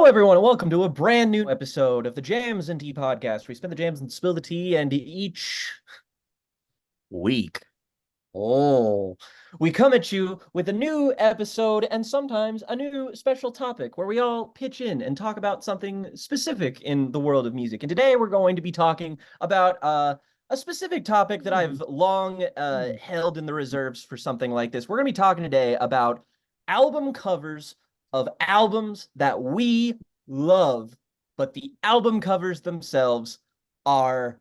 Hello, everyone, and welcome to a brand new episode of the Jams and Tea podcast, where we spin the jams and spill the tea, and each week, oh, we come at you with a new episode and sometimes a new special topic where we all pitch in and talk about something specific in the world of music. And today we're going to be talking about a specific topic that I've long held in the reserves for something like this. We're going to be talking today about album covers of albums that we love, but the album covers themselves are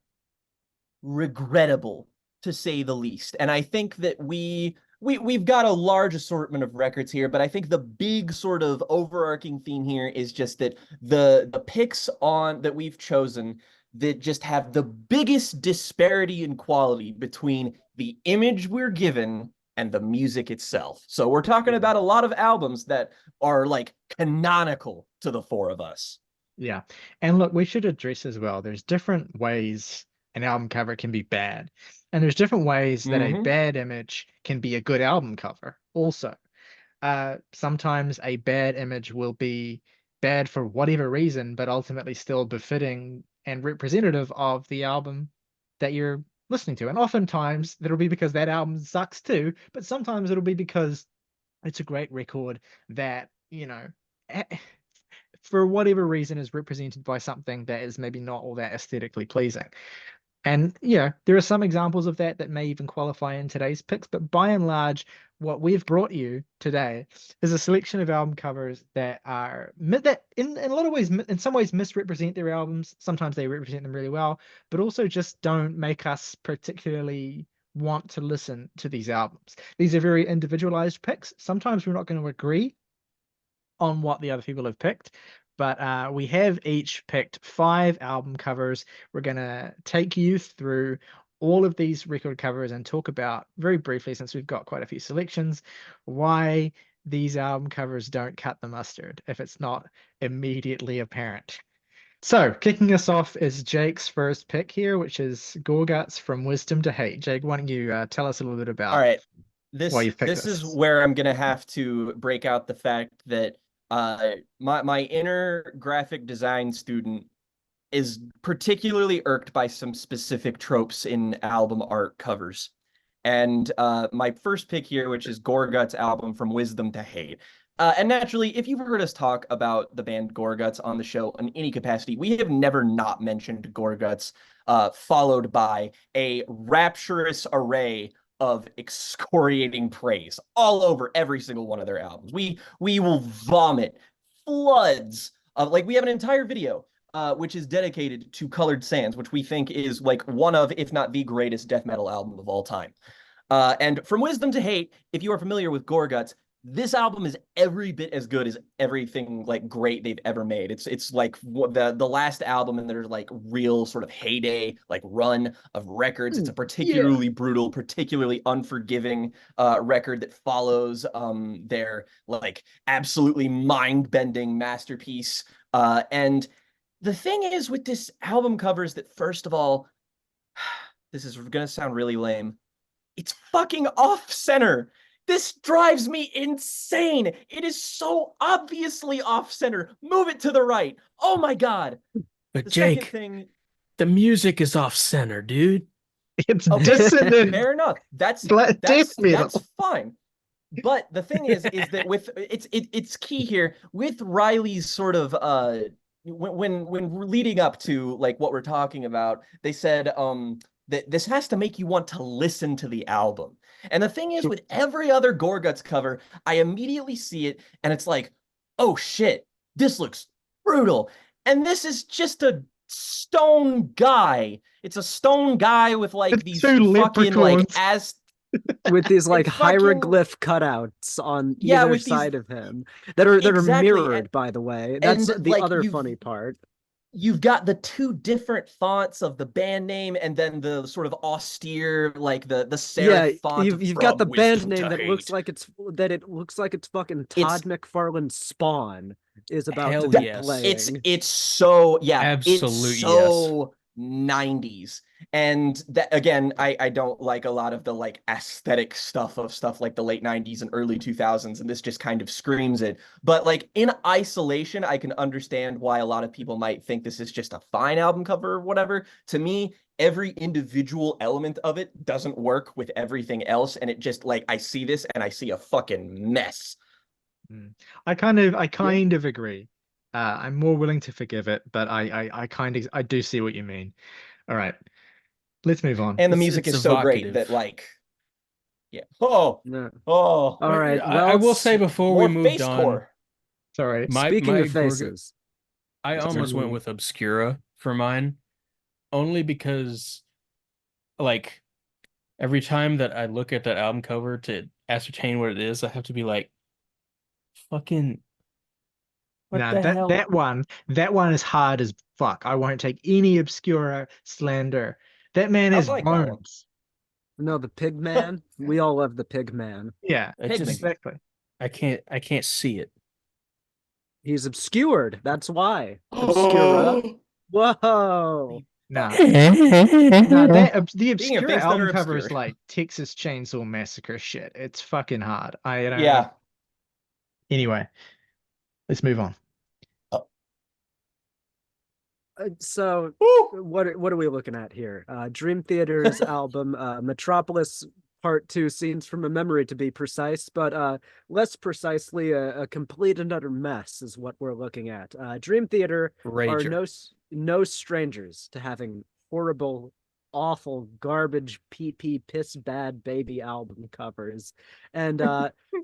regrettable, to say the least. And I think that we've got a large assortment of records here, but I think the big sort of overarching theme here is just that the picks on that we've chosen that just have the biggest disparity in quality between the image we're given and the music itself. So we're talking about a lot of albums that are like canonical to the four of us. Yeah. And look, we should address as well, there's different ways an album cover can be bad. And there's different ways that a Mm-hmm. bad image can be a good album cover also. Sometimes a bad image will be bad for whatever reason, but ultimately still befitting and representative of the album that you're listening to. And oftentimes that'll be because that album sucks too, but sometimes it'll be because it's a great record that, for whatever reason is represented by something that is maybe not all that aesthetically pleasing. And there are some examples of that that may even qualify in today's picks, but by and large, what we've brought you today is a selection of album covers that are that in a lot of ways, in some ways, misrepresent their albums. Sometimes they represent them really well, but also just don't make us particularly want to listen to these albums. These are very individualized picks. Sometimes we're not going to agree on what the other people have picked, but we have each picked 5 album covers. We're going to take you through all of these record covers and talk about very briefly, since we've got quite a few selections, why these album covers don't cut the mustard if it's not immediately apparent. So, kicking us off is Jake's first pick here, which is Gorguts From Wisdom to Hate. Jake, why don't you tell us a little bit All about right. why This you've picked this is this? where I'm gonna have to break out the fact that my inner graphic design student is particularly irked by some specific tropes in album art covers. And my first pick here, which is Gorguts' album From Wisdom to Hate. And naturally, if you've heard us talk about the band Gorguts on the show in any capacity, we have never not mentioned Gorguts, followed by a rapturous array of excoriating praise all over every single one of their albums. We will vomit floods of, like, we have an entire video which is dedicated to Colored Sands, which we think is like one of, if not the greatest death metal album of all time. And From Wisdom to Hate, if you are familiar with Gorguts, this album is every bit as good as everything like great they've ever made. It's like the last album in their like real sort of heyday like run of records. It's a Yeah. particularly brutal, particularly unforgiving record that follows their like absolutely mind-bending masterpiece. And the thing is with this album cover is that, first of all, this is gonna sound really lame, it's fucking off center. This drives me insane. It is so obviously off center. Move it to the right. Oh my God. But The second Jake, thing, the music is off center, dude. It's okay, dissonant fair enough. That's death that's metal. that's fine. But the thing is that with it's key here with Riley's sort of when leading up to like what we're talking about, they said that this has to make you want to listen to the album. And the thing is, with every other Gorguts cover, I immediately see it and it's like, oh shit, this looks brutal. And this is just a stone guy. It's a stone guy with like It's these two fucking like leprechauns. as with these and like fucking hieroglyph cutouts on yeah, either with these side of him that are exactly. mirrored, by the way. That's And the like other funny part. you've got the two different fonts of the band name and then the sort of austere like the serif Yeah, font of you've got From the band Wisdom name to that looks Hate. like it's fucking It's Todd McFarlane's Spawn is about to Hell be that yes. it's playing. it's so yeah, it's Absolute yes. so 90s. And that again, I don't like a lot of the like aesthetic stuff of stuff like the late 90s and early 2000s, and this just kind of screams it. But like in isolation, I can understand why a lot of people might think this is just a fine album cover or whatever. To me, every individual element of it doesn't work with everything else, and it just like I see this and I see a fucking mess. I kind of agree. I'm more willing to forgive it, but I do see what you mean. All right, let's move on. And the It's- music it's is so great that evocative. like, yeah. Oh, No. oh, All But right. I will say before we more moved face on, core. Sorry. speaking my of faces, I almost went Ooh. with Obscura for mine, only because like every time that I look at that album cover to ascertain what it is, I have to be like, fucking, what Nah, the hell? that one is hard as fuck. I won't take any obscura slander. That man I has like that one. bones. no, the pig man. We all love the pig man. Yeah, I Pigman. just exactly. I can't see it. He's obscured. That's why. Obscura. Whoa. Nah, nah, Nah, the Speaking of obscura things that album are cover is obscured. like Texas Chainsaw Massacre shit. It's fucking hard. I don't. Yeah. Anyway, let's move on. So Woo! what are we looking at here? Dream Theater's album Metropolis Part 2, Scenes from a Memory to be precise, but less precisely a complete and utter mess is what we're looking at. Dream Theater are Rager. no strangers to having horrible, awful, garbage, pee piss bad baby album covers. And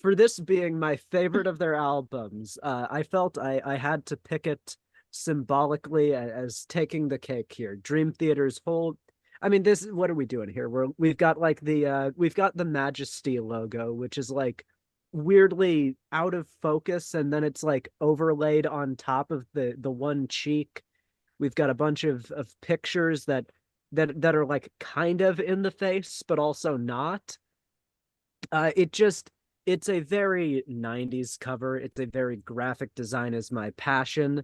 for this being my favorite of their albums, I felt I had to pick it symbolically as taking the cake here. Dream Theater's whole, I mean, this, what are we doing here? We've got like we've got the Majesty logo, which is like weirdly out of focus, and then it's like overlaid on top of the one cheek. We've got a bunch of pictures that are like kind of in the face, but also not. It's a very 90s cover. It's a very graphic design is my passion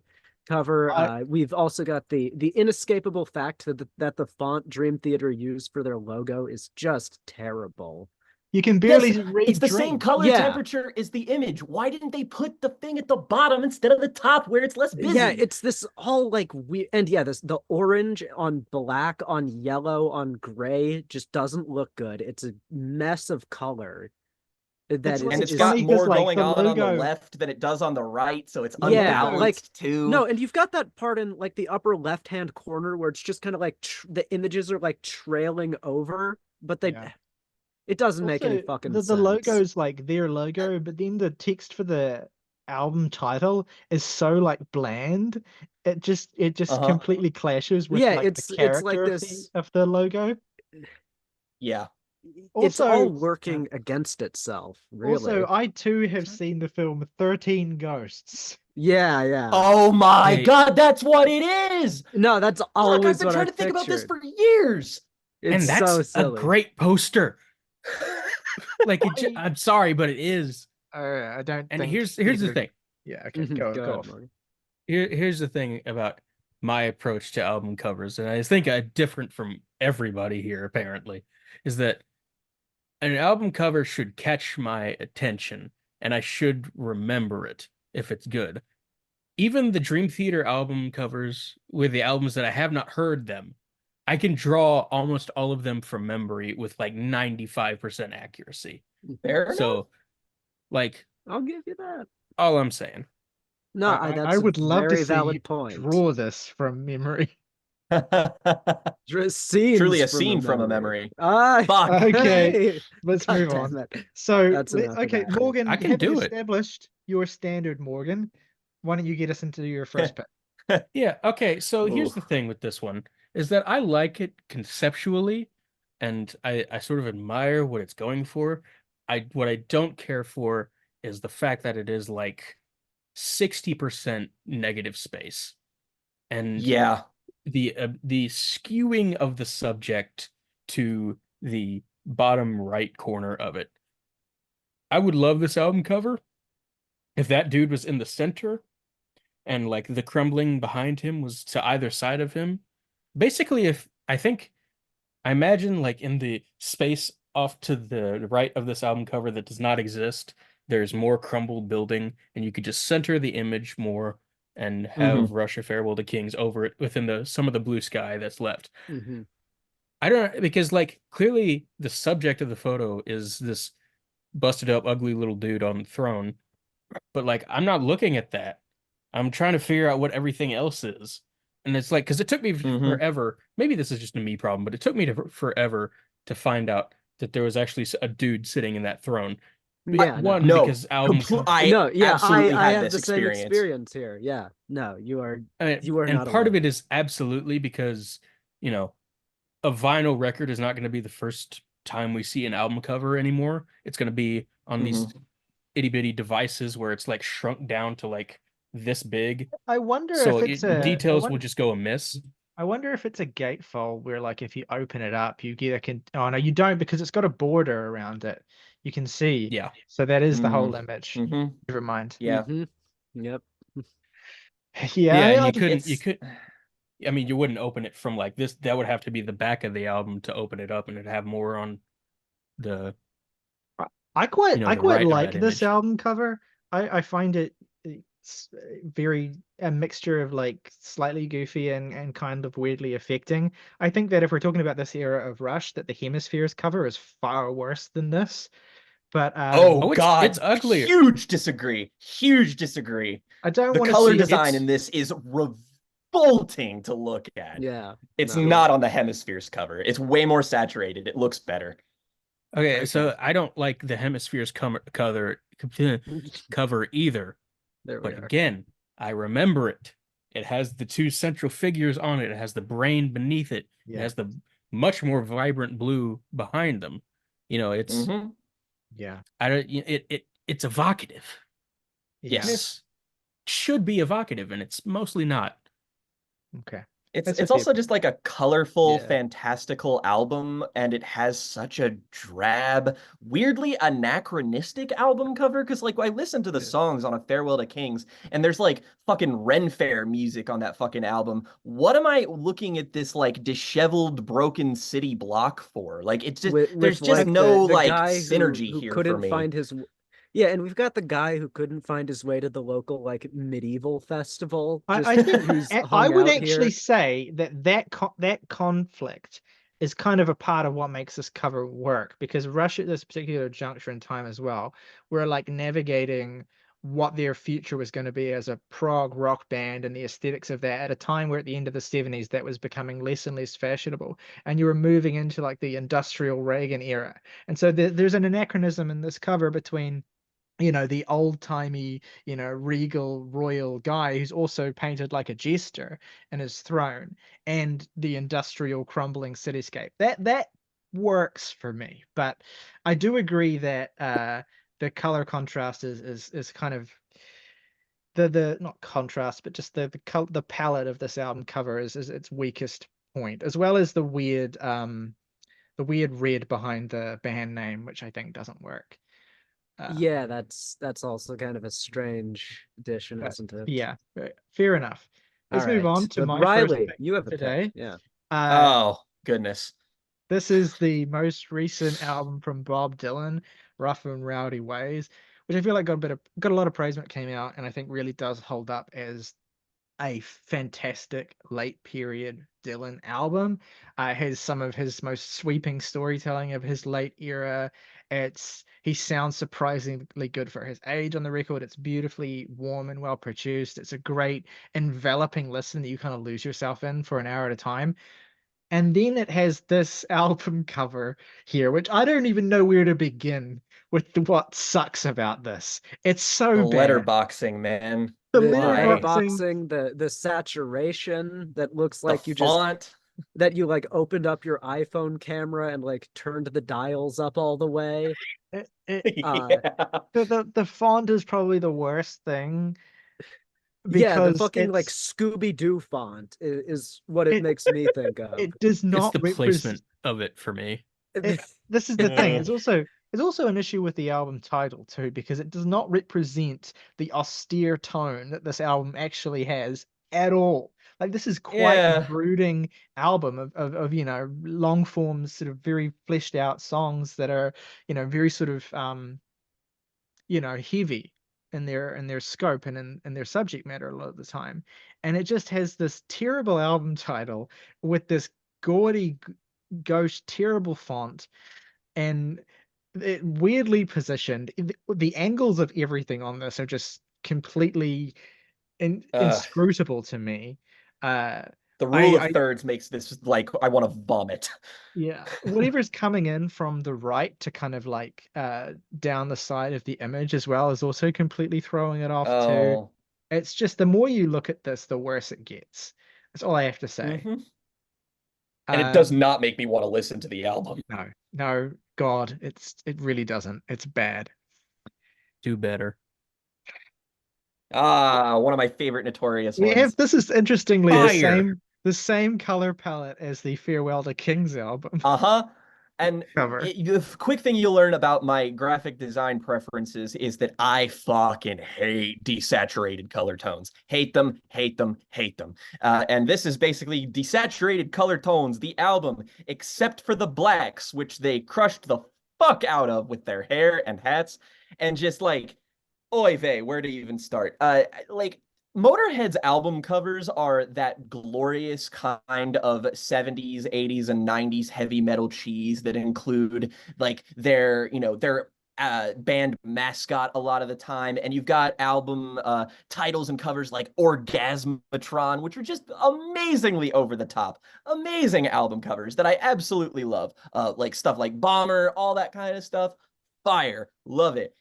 cover. We've also got the inescapable fact that the font Dream Theater used for their logo is just terrible. You can barely Yes, read it's the Dream. same color Yeah. temperature as the image. Why didn't they put the thing at the bottom instead of the top where it's less busy? Yeah, it's this all like we and yeah, this the orange on black on yellow on gray just doesn't look good. It's a mess of color. That It's is, and it's it's got funny 'cause, more like, going the on the logo- left than it does on the right, so it's Yeah, unbalanced like, too. no, and you've got that part in like the upper left hand corner where it's just kind of like the images are like trailing over, but Yeah. it doesn't make any Also, fucking the sense. logo's like their logo, but then the text for the album title is so like bland. It just Uh-huh. completely clashes with Yeah, like it's the like character this. of the logo. Yeah. It's Also, all working against itself, really. Also, I too have seen the film 13 Ghosts. Yeah. Oh my Hey. God, that's what it is! No, that's Fuck, I've always been what trying I to think about this pictured. for years. It's And that's so a silly. great poster. Like Why? I'm sorry, but it is. I don't And think here's the either- thing. Yeah, okay, Mhm, go ahead, off. Morgan. Here's the thing about my approach to album covers, and I think I'm different from everybody here, apparently, is that an album cover should catch my attention, and I should remember it if it's good. Even the Dream Theater album covers with the albums that I have not heard them, I can draw almost all of them from memory with like 95% accuracy. Fair enough. So, like, I'll give you that. all I'm saying. No, I that's would a love to very see valid you point. draw this from memory. Scenes Truly a from scene from a memory. Ah, Fuck. Okay, let's God move damn on. it. So, That's enough of okay, that. Morgan, I can having do it. established your standard, Morgan, why don't you get us into your first pick? Yeah, okay, so here's Ooh. the thing with this one, is that I like it conceptually, and I sort of admire what it's going for. What I don't care for is the fact that it is like 60% negative space. And Yeah. the skewing of the subject to the bottom right corner of it. I would love this album cover if that dude was in the center and like the crumbling behind him was to either side of him, basically, if I imagine like in the space off to the right of this album cover that does not exist, there's more crumbled building, and you could just center the image more and have Hmm. Russia Farewell to Kings over it within the some of the blue sky that's left. Mhm. I don't because like clearly the subject of the photo is this busted up ugly little dude on the throne, but like I'm not looking at that. I'm trying to figure out what everything else is. And it's like, because it took me Hmm. forever. Maybe this is just a me problem, but it took me forever to find out that there was actually a dude sitting in that throne. Yeah, no. One, No, because album I No, yeah, absolutely I had have this the same experience. experience here. Yeah. No, you are and not part of it alone. is absolutely because, you know, a vinyl record is not going to be the first time we see an album cover anymore. It's going to be on these Hmm. itty bitty devices where it's like shrunk down to like this big. I wonder So if it's details will just go amiss. I wonder if it's a gatefold where, like, if you open it up, you either can. Oh no, you don't because it's got a border around it. You can see. Yeah. So that is the whole Mm. image. Hmm. Never mind. Yeah. Hmm. Yep. Yeah, Yeah, and like, you It's could I mean you wouldn't open it from like this. That would have to be the back of the album to open it up and it'd have more on the, I the quite right of like that this image. album cover. I find it's very a mixture of like slightly goofy and kind of weirdly affecting. I think that if we're talking about this era of Rush, that the Hemispheres cover is far worse than this. But Oh Oh, it's God, uglier. huge disagree. Huge disagree. I don't The want to color see. design It's in this is revolting to look at. Yeah. It's No. not on the Hemispheres cover. It's way more saturated. It looks better. okay, Okay. so I don't like the Hemispheres cover either. There we But are. again, I remember it. It has the two central figures on it. It has the brain beneath it. It Yeah, has the much more vibrant blue behind them. It's Hmm. yeah, I don't it's evocative. yeah. And it Yes. should be evocative, and it's mostly not. Okay, It's that's a it's fair also point. just like a colorful, Yeah. fantastical album, and it has such a drab, weirdly anachronistic album cover. Because like I listened to the Yeah. songs on A Farewell to Kings, and there's like fucking Ren Fair music on that fucking album. What am I looking at this like disheveled, broken city block for? Like it's just there's With just like no the like guy who synergy here for couldn't me. find his yeah, and we've got the guy who couldn't find his way to the local like medieval festival, I just think who's I hung would out actually here. say that conflict is kind of a part of what makes this cover work because Rush at this particular juncture in time as well, we're like navigating what their future was going to be as a prog rock band and the aesthetics of that at a time where at the end of the 70s that was becoming less and less fashionable and you were moving into like the industrial Reagan era. And so there's an anachronism in this cover between the old-timey, regal royal guy who's also painted like a jester in his throne and the industrial crumbling cityscape. That works for me. But I do agree that the color contrast is kind of the not contrast, but just the palette of this album cover is its weakest point, as well as the weird red behind the band name, which I think doesn't work. Yeah, that's also kind of a strange addition, But isn't it? yeah, fair enough. All Let's move on right. to But my first Riley, pick you for have a pick. today. Yeah. Uh, Oh goodness. this is the most recent album from Bob Dylan, Rough and Rowdy Ways, which I feel like got a lot of praise when it came out, and I think really does hold up as a fantastic late period Dylan album. Has some of his most sweeping storytelling of his late era. He sounds surprisingly good for his age on the record. It's beautifully warm and well produced. It's a great enveloping listen that you kind of lose yourself in for an hour at a time. And then it has this album cover here, which I don't even know where to begin with what sucks about this. It's The so bad. letterboxing, man. The The Why? letterboxing. letterboxing, the saturation that looks The like font. that you like opened up your iPhone camera and like turned the dials up all the way. It, it, Uh Yeah. the font is probably the worst thing yeah, the because fucking like Scooby Doo font is what it it makes me think of. it does It's not the represent placement of it for me. it. This is the thing. Uh, It's also an issue with the album title too because it does not represent the austere tone that this album actually has at all. Like this is quite a Yeah. brooding album of you know, long form, sort of very fleshed out songs that are, you know, very sort of you know, heavy in their scope and in their subject matter a lot of the time. And it just has this terrible album title with this gaudy gauche terrible font, and it weirdly positioned. The angles of everything on this are just completely Uh, inscrutable to me. Uh, the rule of I thirds makes this like I want to vomit. Yeah, whatever's coming in from the right to kind of like down the side of the image as well is also completely throwing it off too. Oh. It's just the more you look at this, the worse it gets. That's all I have to say. Hmm. And it does Um, not make me want to listen to the album. no, no, God, it really doesn't. It's bad. Do better. Ah, one of my favorite Notorious We have ones. this is interestingly Fire. the same color palette as the Farewell to Kings album Uh-huh. And cover. the quick thing you'll learn about my graphic design preferences is that I fucking hate desaturated color tones. Hate them, hate them, hate them. And this is basically desaturated color tones, the album, except for the blacks, which they crushed the fuck out of with their hair and hats. And just like, oy vey, where to even start? Like, Motorhead's album covers are that glorious kind of 70s, 80s, and 90s heavy metal cheese that include like their band mascot a lot of the time. And you've got album titles and covers like Orgasmatron, which are just amazingly over the top. Amazing album covers that I absolutely love. Like stuff like Bomber, all that kind of stuff. Fire. Love it.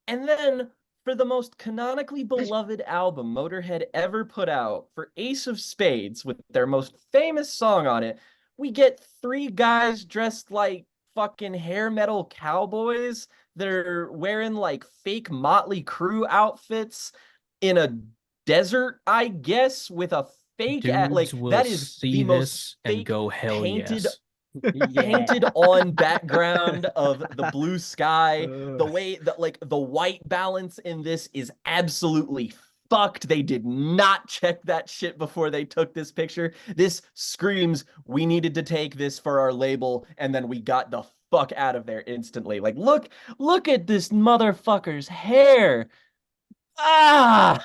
And then for the most canonically beloved album Motorhead ever put out, for Ace of Spades, with their most famous song on it, we get three guys dressed like fucking hair metal cowboys that are wearing like fake Motley Crue outfits in a desert, I guess, with a fake at like Dudes will that is see the most this and fake go, hell painted yes. painted on background of the blue sky. Ugh. The way that like the white balance in this is absolutely fucked. They did not check that shit before they took this picture. This screams we needed to take this for our label and then we got the fuck out of there instantly. Like look at this motherfucker's hair. Ah,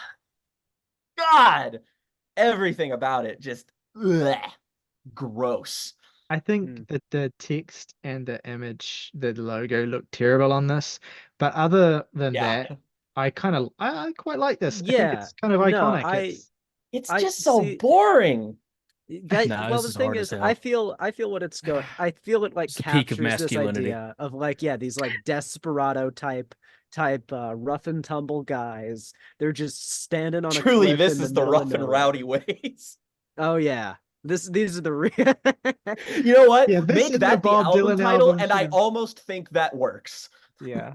God. Everything about it just bleh, gross. I think that the text and the image, the logo look terrible on this. But other than Yeah. that, I quite like this. I think Yeah. it's kind of No, iconic. It's I just so see. boring. That, Nah, well, this the is thing hard is, as hell. I feel what it's going. I feel it like It's the peak of captures this masculinity. idea of like, yeah, these like desperado type rough and tumble guys. They're just standing on a Truly, cliff this in the is the middle of rough and rowdy nowhere. ways. Oh yeah, these are the real. You know what? Yeah, this Make and the that the Bob album Dylan title, album and should I have. almost think that works. Yeah.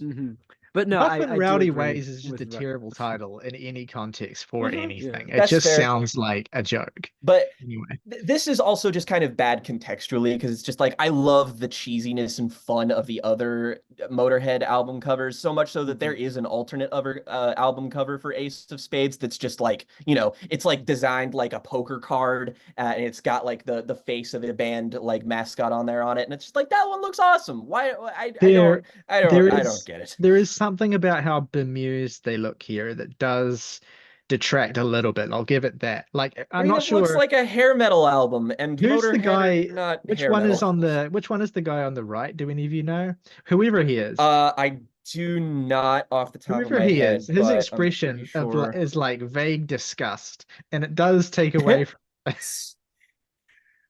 Mhm. But no, Rough and I do Rowdy agree Ways is just with a terrible title in any context for Mhm. yeah. anything. It That's just fair. sounds like a joke. But Anyway. this is also just kind of bad contextually because it's just like I love the cheesiness and fun of the other Motorhead album covers so much so that there is an alternate other album cover for Ace of Spades that's just like it's like designed like a poker card and it's got like the face of the band like mascot on there on it and it's just like that one looks awesome. Why There I don't get it. there is something about how bemused they look here that does detract a little bit. I'll give it that. Like I I'm mean, not it looks sure like a hair metal album, and who's the Motorhead are guy, not hair metal. which one is the guy on the right? Do any of you know? Whoever he is. I do not off the top of Whoever my he is, head, his but I'm pretty expression sure. is like vague disgust, and it does take away from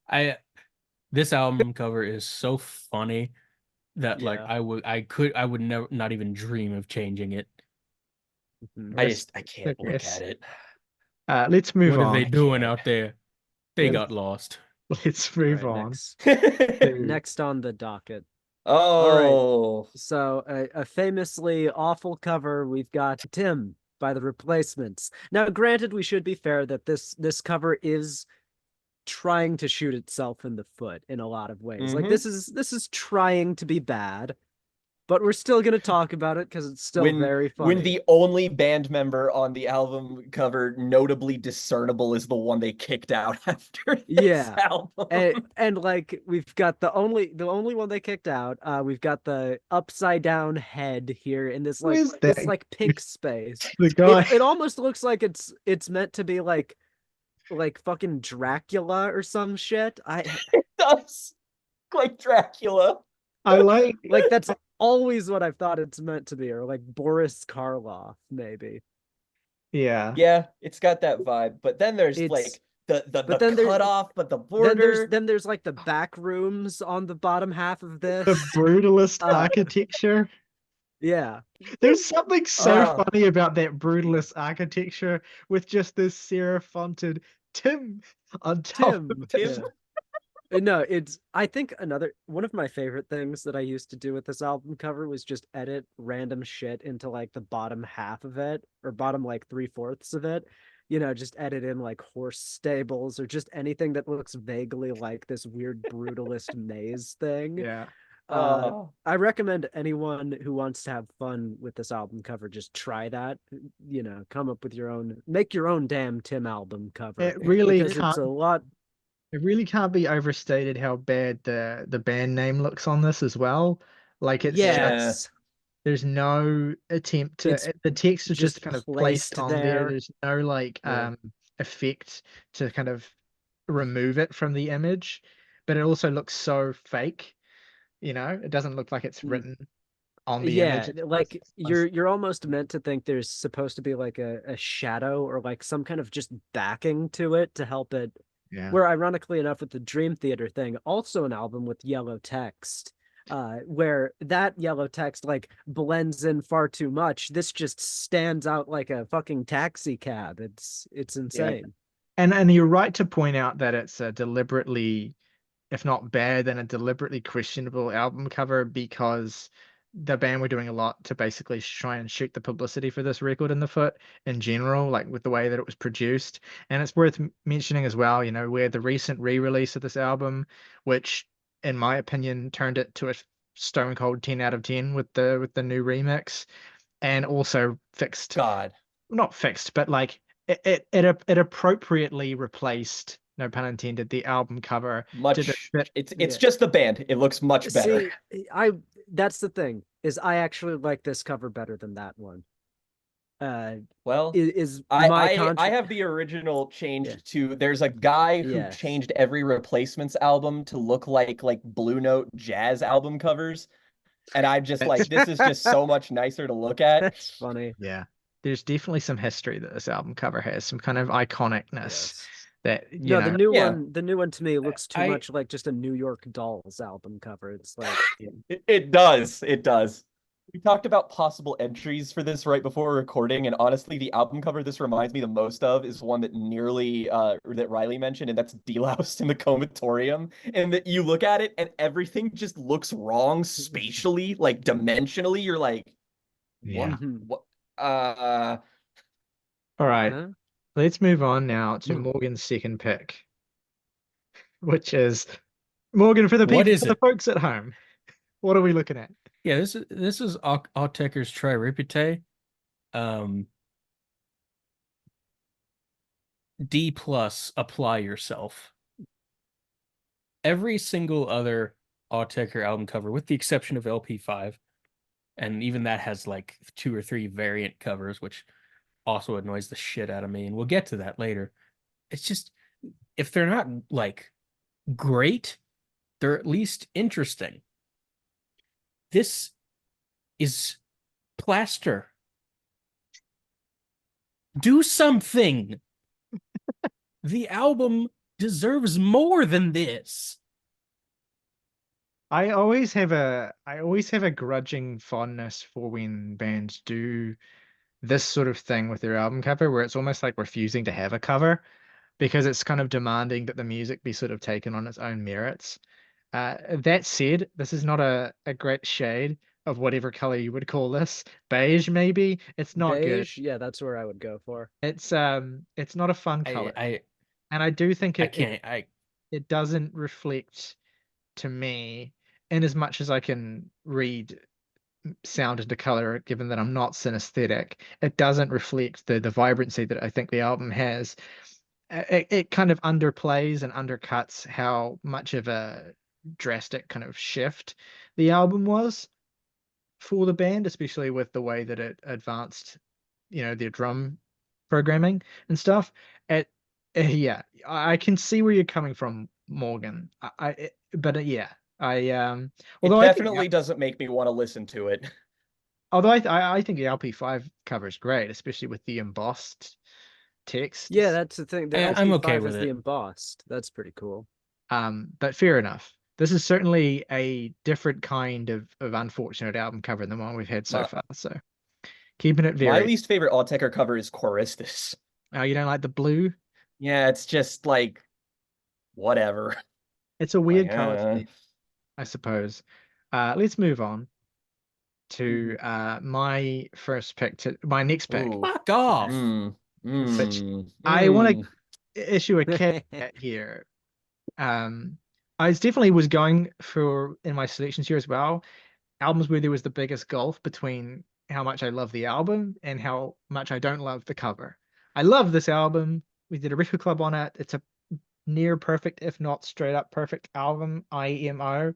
I This album cover is so funny that like Yeah. I would never not even dream of changing it. Mhm. I can't look Yes. at it. Let's move What are on. they doing can't. out there? They Yeah. got lost. Let's All move right, on. next on the docket. All right. Oh, So a famously awful cover, we've got Tim by the Replacements. Now, granted, we should be fair that this cover is trying to shoot itself in the foot in a lot of ways. Like mhm. this is trying to be bad, but we're still gonna talk about it because it's still very funny. When the only band member on the album cover notably discernible is the one they kicked out after this album. And like we've got the only one they kicked out. We've got the upside down head here in this like pink space. The guy. It almost looks like it's meant to be like fucking Dracula or some shit. It does, like Dracula. I like that's always what I've thought it's meant to be, or like Boris Karloff, maybe. Yeah, it's got that vibe. But then there's like the cutoff, but the border. Then there's like the back rooms on the bottom half of this. The brutalist architecture. Yeah. There's something so funny about that brutalist architecture with just this serif-fonted Tim on top. Tim. Yeah. No, I think another one of my favorite things that I used to do with this album cover was just edit random shit into like the bottom half of it, or bottom like 3/4 of it. Just edit in like horse stables or just anything that looks vaguely like this weird brutalist maze thing. Yeah. I recommend anyone who wants to have fun with this album cover just try that. Come up with make your own damn Tim album cover. It really because it's a lot. It really can't be overstated how bad the band name looks on this as well. Like it's there's no attempt to the text is just kind of placed on there. There's no like effect to kind of remove it from the image, but it also looks so fake. It doesn't look like it's written on the image. Like you're almost meant to think there's supposed to be like a shadow or like some kind of just backing to it to help it. Yeah. Where ironically enough, with the Dream Theater thing, also an album with yellow text, where that yellow text like blends in far too much. This just stands out like a fucking taxi cab. It's insane. Yeah. And you're right to point out that it's a deliberately, if not bad, then a deliberately questionable album cover, because the band were doing a lot to basically try and shoot the publicity for this record in the foot in general, like with the way that it was produced. And it's worth mentioning as well, where the recent re-release of this album, which in my opinion turned it to a stone cold 10 out of 10 with the new remix, and also fixed, not fixed, but like it appropriately replaced, no pun intended, the album cover. It's just the band. It looks much better. See, that's the thing, is I actually like this cover better than that one. I have the original changed to, there's a guy who changed every Replacements album to look like Blue Note jazz album covers, and I'm just like, this is just so much nicer to look at. That's funny. Yeah, there's definitely some history that this album cover has, some kind of iconicness. That the new one to me looks too much like just a New York Dolls album cover. It's like it does. We talked about possible entries for this right before recording, and honestly, the album cover this reminds me the most of is one that that Riley mentioned, and that's Deloused in the Comatorium. And that you look at it and everything just looks wrong spatially, like dimensionally. You're like, what? All right. Let's move on now to Morgan's second pick, which is Morgan, for the folks at home. What are we looking at? Yeah, this is Autechre's Try Repeat. D+, apply yourself. Every single other Autechre album cover, with the exception of LP5, and even that has like 2 or 3 variant covers, which also annoys the shit out of me, and we'll get to that later. It's just, if they're not like great, they're at least interesting. This is plaster. Do something. The album deserves more than this. I always have a grudging fondness for when bands do this sort of thing with their album cover, where it's almost like refusing to have a cover, because it's kind of demanding that the music be sort of taken on its own merits. That said, this is not a great shade of whatever color you would call this. Beige, maybe. It's not beige, good. Yeah, that's where I would go for. It's not a fun color. And I do think it doesn't reflect, to me, in as much as I can read sound into color, given that I'm not synesthetic, it doesn't reflect the vibrancy that I think the album has. It kind of underplays and undercuts how much of a drastic kind of shift the album was for the band, especially with the way that it advanced, their drum programming and stuff. Yeah, I can see where you're coming from, Morgan. Yeah, It although I think definitely doesn't make me want to listen to it. I think the LP5 cover is great, especially with the embossed text. Yeah, that's the thing. The I'm okay LP5 with is the it. embossed. That's pretty cool. But fair enough. This is certainly a different kind of unfortunate album cover than the one we've had so My, far. So keeping it my very. least favorite Autechre cover is Choristus. Oh, you don't like the blue? Yeah, it's just like whatever. It's a Like, weird color scheme, I suppose. Let's move on to my next pick, ooh. Fuck off. Mm, which mm, I want mm. to issue a caveat here. I definitely was going for in my selections here as well, albums where there was the biggest gulf between how much I love the album and how much I don't love the cover. I love this album. We did a record club on it. It's a near perfect, if not straight up perfect album, IMO.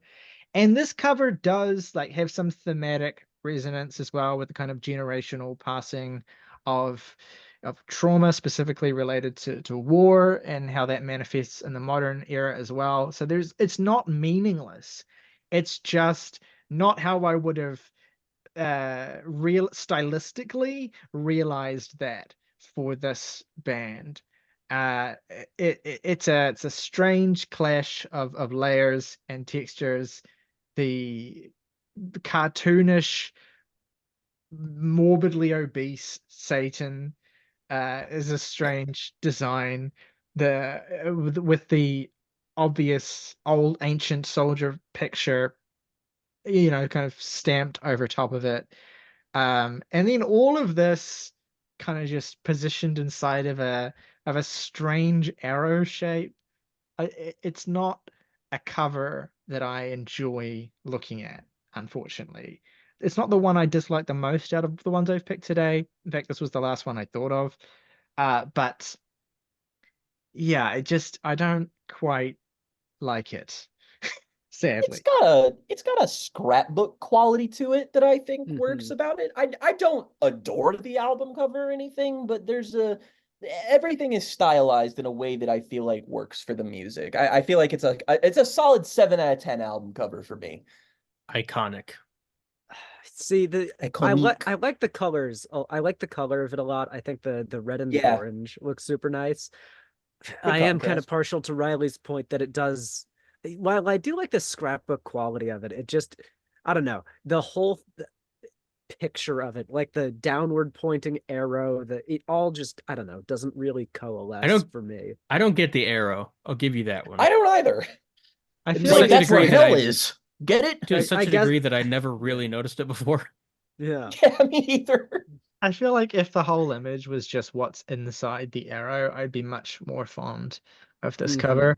And this cover does like have some thematic resonance as well with the kind of generational passing of trauma specifically related to war and how that manifests in the modern era as well. So it's not meaningless. It's just not how I would have real stylistically realized that for this band. It's a strange clash of layers and textures. The cartoonish, morbidly obese Satan is a strange design. With the obvious old ancient soldier picture, kind of stamped over top of it. And then all of this kind of just positioned inside of a strange arrow shape. It's not a cover that I enjoy looking at, unfortunately. It's not the one I dislike the most out of the ones I've picked today. In fact, this was the last one I thought of. But yeah, I don't quite like it, sadly. It's got a scrapbook quality to it that I think works Mhm. about it. I don't adore the album cover or anything, but everything is stylized in a way that I feel like works for the music. I feel like it's a solid 7 out of 10 album cover for me. Iconic. See, Iconic. I like the colors. Oh, I like the color of it a lot. I think the red and the Yeah. orange look super nice. Good I am kind of contrast. partial to Riley's point that it does. While I do like the scrapbook quality of it, it just, I don't know, the whole picture of it, like the downward pointing arrow, it all just, I don't know, doesn't really coalesce for me. I don't get the arrow. I'll give you that one. I don't either. I It's feel such Like a like that's where degree that hell I- is. Get it? To I such a guess- degree that I never really noticed it before. Yeah. Yeah, me either. I feel like if the whole image was just what's inside the arrow, I'd be much more fond of this Mhm. cover.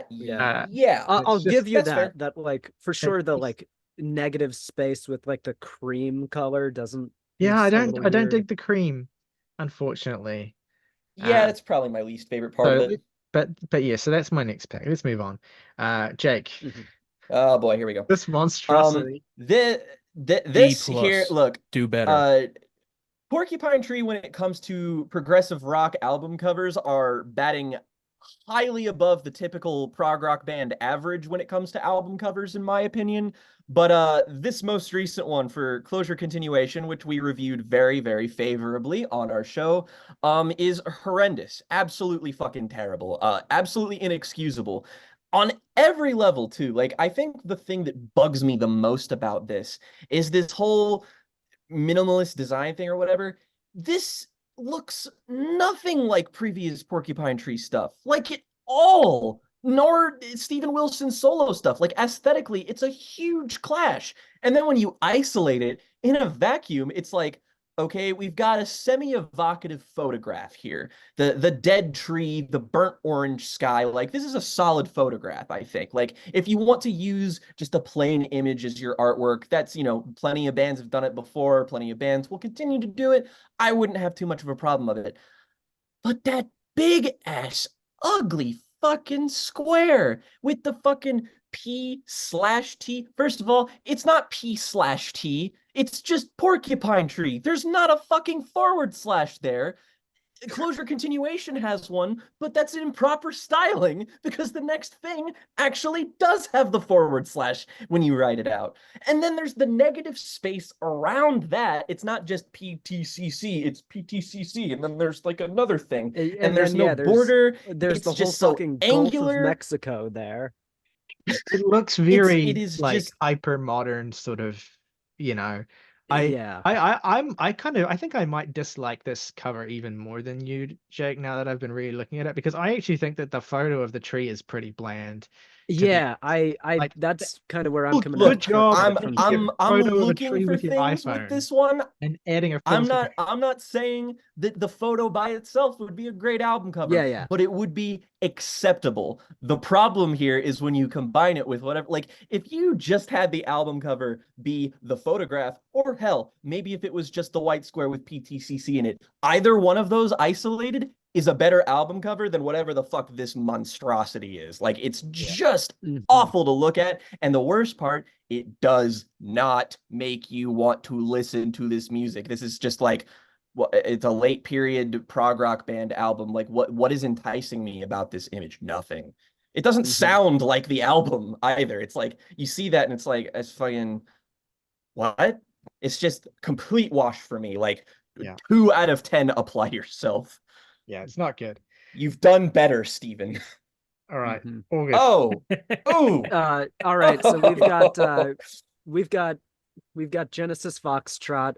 Yeah. Yeah. I'll It's give just- you That's fair. that like for sure the it's- like negative space with like the cream color doesn't. Yeah, I it's a don't little I don't weird. dig the cream, unfortunately. Yeah, that's probably my least favorite part of So, it. but yeah, so that's my next pick. Let's move on. Jake, Mhm. Oh boy, here we go. this monstrosity. This here, plus. look, Do better. Porcupine Tree, when it comes to progressive rock album covers, are batting highly above the typical prog rock band average when it comes to album covers, in my opinion. But this most recent one for Closure Continuation, which we reviewed very, very favorably on our show, is horrendous. Absolutely fucking terrible. Absolutely inexcusable. On every level, too. Like, I think the thing that bugs me the most about this is this whole minimalist design thing or whatever. This looks nothing like previous Porcupine Tree stuff, like it all, nor Steven Wilson's solo stuff. Like aesthetically, it's a huge clash. And then when you isolate it in a vacuum, it's like, Okay, we've got a semi-evocative photograph here. The dead tree, the burnt orange sky, like this is a solid photograph, I think. Like if you want to use just a plain image as your artwork, that's, plenty of bands have done it before, plenty of bands will continue to do it. I wouldn't have too much of a problem with it. But that big ass ugly fucking square with the fucking P/T. First of all, it's not P/T. It's just porcupine tree. There's not a fucking forward slash there. Closure continuation has one, but that's improper styling because the next thing actually does have the forward slash when you write it out. And then there's the negative space around that. It's not just PTCC, it's PTCC. And then there's like another thing. And there's no border. There's It's the whole just so fucking Gulf of angular. Mexico there. It looks very it is like just hyper modern, sort of, you know. Yeah. I think I might dislike this cover even more than you, Jake, now that I've been really looking at it, because I actually think that the photo of the tree is pretty bland. Yeah, like, that's kind of where I'm look, coming good at job. I'm from I'm here. I'm Photo of a looking tree for with your things with iPhone this one. and adding a I'm filter. not saying that the photo by itself would be a great album cover, Yeah. but it would be acceptable. The problem here is when you combine it with whatever, like if you just had the album cover be the photograph, or hell, maybe if it was just the white square with PTCC in it, either one of those isolated is a better album cover than whatever the fuck this monstrosity is. Like it's just awful to look at. And the worst part, it does not make you want to listen to this music. This is just like, well, it's a late period prog rock band album. Like what is enticing me about this image? Nothing. It doesn't sound like the album either. It's like you see that and it's fucking what? It's just complete wash for me. Like 2 out of 10 apply yourself. Yeah, it's not good. You've done better, Steven. All right. All good. Oh. Ooh. All right, so we've got Genesis Foxtrot.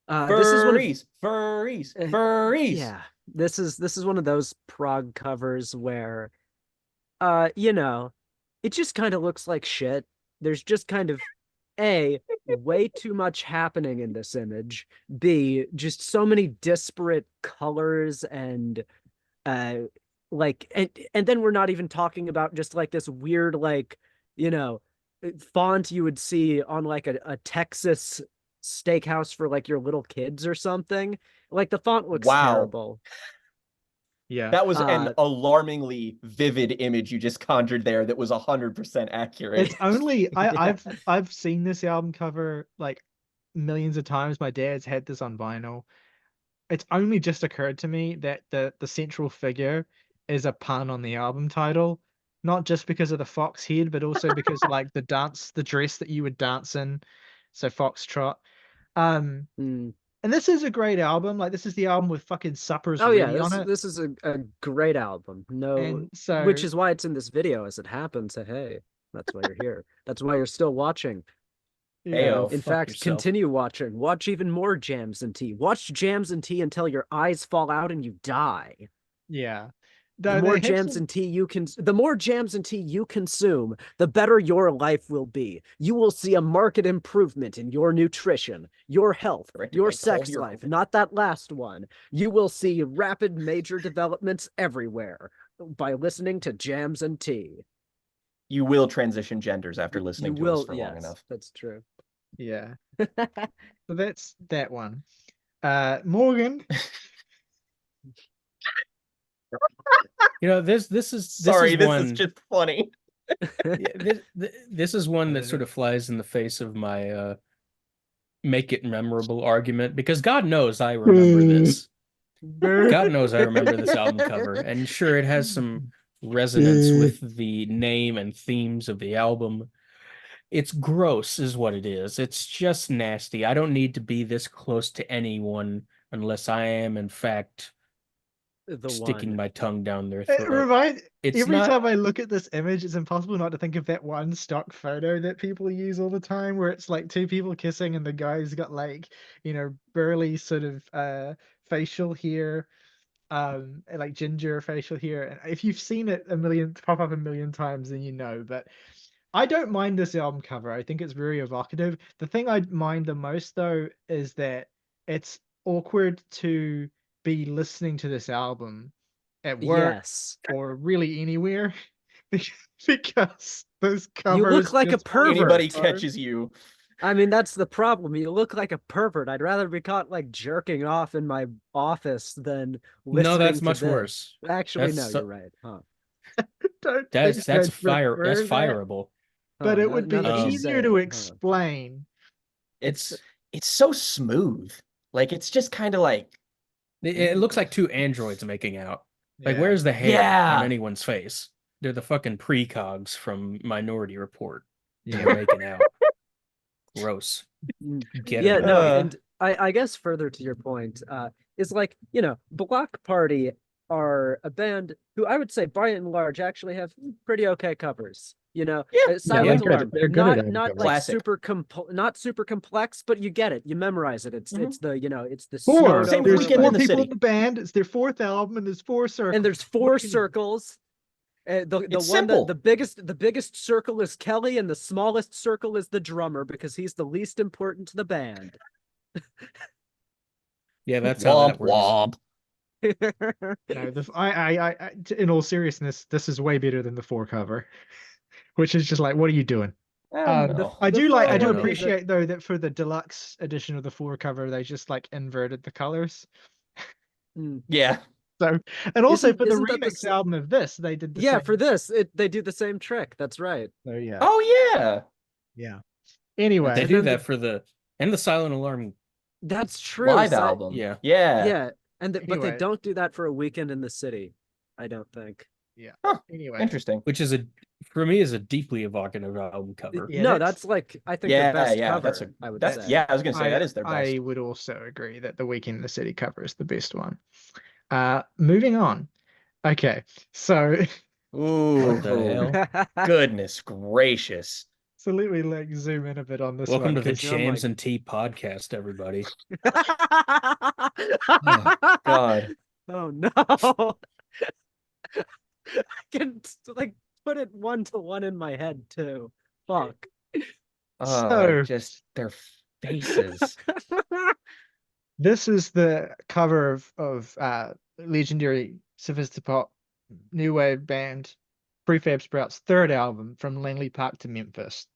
This is one of furries. Yeah, this is one of those prog covers where it just kind of looks like shit. There's just kind of way too much happening in this image. B, just so many disparate colors and like and then we're not even talking about just like this weird like, font you would see on like a Texas steakhouse for like your little kids or something. Like the font looks terrible. Yeah. That was an alarmingly vivid image you just conjured there that was 100% accurate. It's only I've seen this album cover like millions of times. My dad's had this on vinyl. It's only just occurred to me that the central figure is a pun on the album title, not just because of the fox head, but also because like the dress that you would dance in, so Foxtrot. And this is a great album. Like this is the album with fucking Supper's on it. This is a great album. Which is why it's in this video as it happens. Hey, that's why you're here. That's why you're still watching. In fact, continue watching. Watch even more Jams and Tea. Watch Jams and Tea until your eyes fall out and you die. Yeah. The more jams and tea you consume, the better your life will be. You will see a marked improvement in your nutrition, your health, your sex life, not that last one. You will see rapid major developments everywhere by listening to Jams and Tea. You will transition genders after listening to us for long enough. That's true. Yeah. So that's that one. Morgan. This is just funny. This is one that sort of flies in the face of my make it memorable argument, because God knows I remember this. God knows I remember this album cover, and sure, it has some resonance with the name and themes of the album. It's gross is what it is. It's just nasty. I don't need to be this close to anyone unless I am in fact sticking my tongue down their throat. Every time I look at this image, it's impossible not to think of that one stock photo that people use all the time, where it's like two people kissing and the guy's got like, burly sort of facial hair, like ginger facial hair. And if you've seen it pop up a million times, then you know. But I don't mind this album cover. I think it's very evocative. The thing I mind the most though is that it's awkward to be listening to this album at work Yes. or really anywhere because those You look covers like a just pervert. Anybody so- catches you. I mean, that's the problem. You look like a pervert. I'd rather be caught like jerking off in my office than listening No, that's to much this. worse. Actually, no, That's you're right. Huh. don't That's think I'd fire. That's prefer that, fireable. but Huh, it would now be that you easier say to it, huh. explain. It's so smooth. Like it's just kind of like It looks like two androids making out. Like, Yeah. where's the hair Yeah. on anyone's face? They're the fucking precogs from Minority Report. Yeah, making out. Gross. Get Yeah, it. no, Uh. and I guess further to your point, is like, Block Party are a band who I would say by and large actually have pretty okay covers. Yeah. Silent they're good. Alarm. They're good at it. Not like Classic. not super complex, but you get it. You memorize it. It's Mhm. it's the it's the Four. snowed Same over with There's Weekend four in the people City. in the band. It's their fourth album, and there's four circles. and there's What four can you- circles. The It's one simple. that the biggest circle is Kelly, and the smallest circle is the drummer because he's the least important to the band. Yeah, that's how that Womp works. womp. No, in all seriousness, this is way better than the four cover, which is just like, what are you doing? I don't know. I The do four I do one is appreciate though that for the deluxe edition of the four cover, they just like inverted the colors. Yeah. So, and also for the Isn't that the remix album of this, they did the Yeah, same. for this, they do the same trick. That's right. So yeah, Oh yeah. yeah. They Anyway, do then that for the Silent Alarm. That's true. Live Si- album. Yeah. Yeah. Yeah, but they Anyway. don't do that for A Weekend in the City. I don't think. anyway, Interesting. Which is for me is a deeply evocative album cover. Yeah, no, that's- that's like I think Yeah, the best yeah. cover. That's a I would that's say. yeah. I was gonna say that is their best. I would also agree that the Weekend in the City cover is the best one. Moving on. Okay, so Ooh. What the hell? Goodness gracious. so let me like zoom in a bit on this Welcome one. to the 'cause- Jams and Tea podcast, everybody. God. Oh no! I can like put it 1-to-1 in my head too. Fuck. So- Just their faces. This is the cover of legendary sophisti-pop new wave band Prefab Sprout's third album, From Langley Park to Memphis.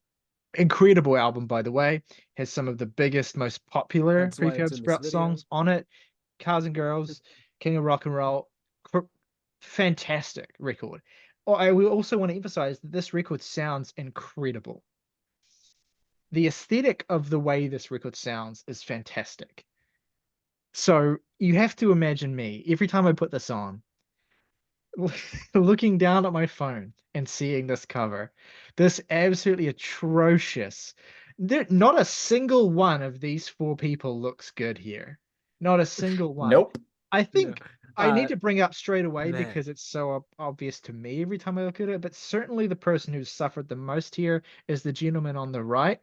Incredible album, by the way. Has some of the biggest, most popular That's why it's Prefab in this Sprout video. songs on it. Cars and Girls, King of Rock and Roll. Fantastic record. I will also want to emphasize that this record sounds incredible. The aesthetic of the way this record sounds is fantastic. So you have to imagine me every time I put this on, looking down at my phone and seeing this cover, this absolutely atrocious. Not a single one of these four people looks good here. Not a single one. Nope. I think I need to bring up straight away man. because it's so obvious to me every time I look at it. But certainly the person who's suffered the most here is the gentleman on the right,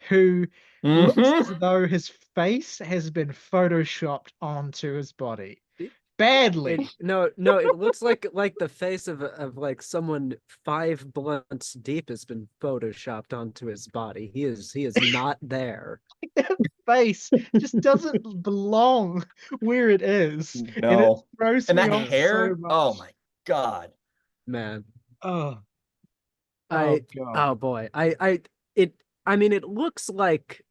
who looks as Mhm. though his face has been photoshopped onto his body It- badly. No, it looks like the face of like someone 5 blunts deep has been photoshopped onto his body. He is not there. That face just doesn't belong where it is. And it No. throws And me that off hair. so much. Oh my God. Man. Oh, I God. oh boy. I mean it looks like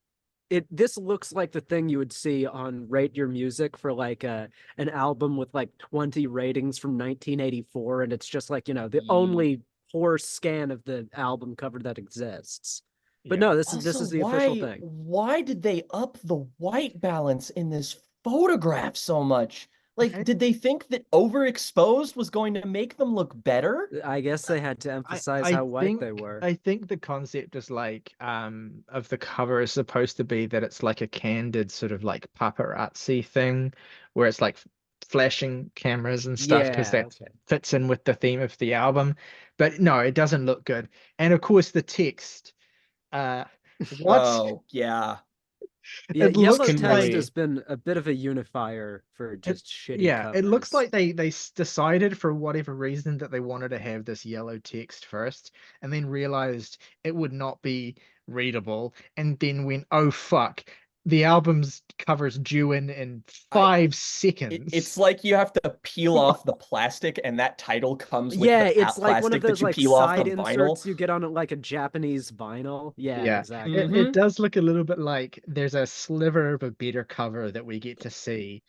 this looks like the thing you would see on Rate Your Music for like an album with like 20 ratings from 1984, and it's just like, the only poor scan of the album cover that exists. But Yeah. no, this is Also, the official why- thing. Why did they up the white balance in this photograph so much? Like, Okay. did they think that overexposed was going to make them look better? I guess they had to emphasize I how white they think- were. I think the concept is like of the cover is supposed to be that it's like a candid sort of like paparazzi thing where it's like flashing cameras and stuff because that okay. fits in with the theme of the album. But no, it doesn't look good. And of course the text what Oh, yeah. Yeah, it yellow looks text like- has been a bit of a unifier for just shitty yeah, it looks covers. like they decided for whatever reason that they wanted to have this yellow text first and then realized it would not be readable and then went, oh fuck, the album's cover's due in I 5 seconds. it's like you have to peel off the plastic, and that title comes with Yeah, the it's like one of plastic that those you like peel off the side vinyl. inserts you get on like a Japanese vinyl. Yeah, Yeah. exactly. It does look a little bit like there's a sliver of a better cover that we get to see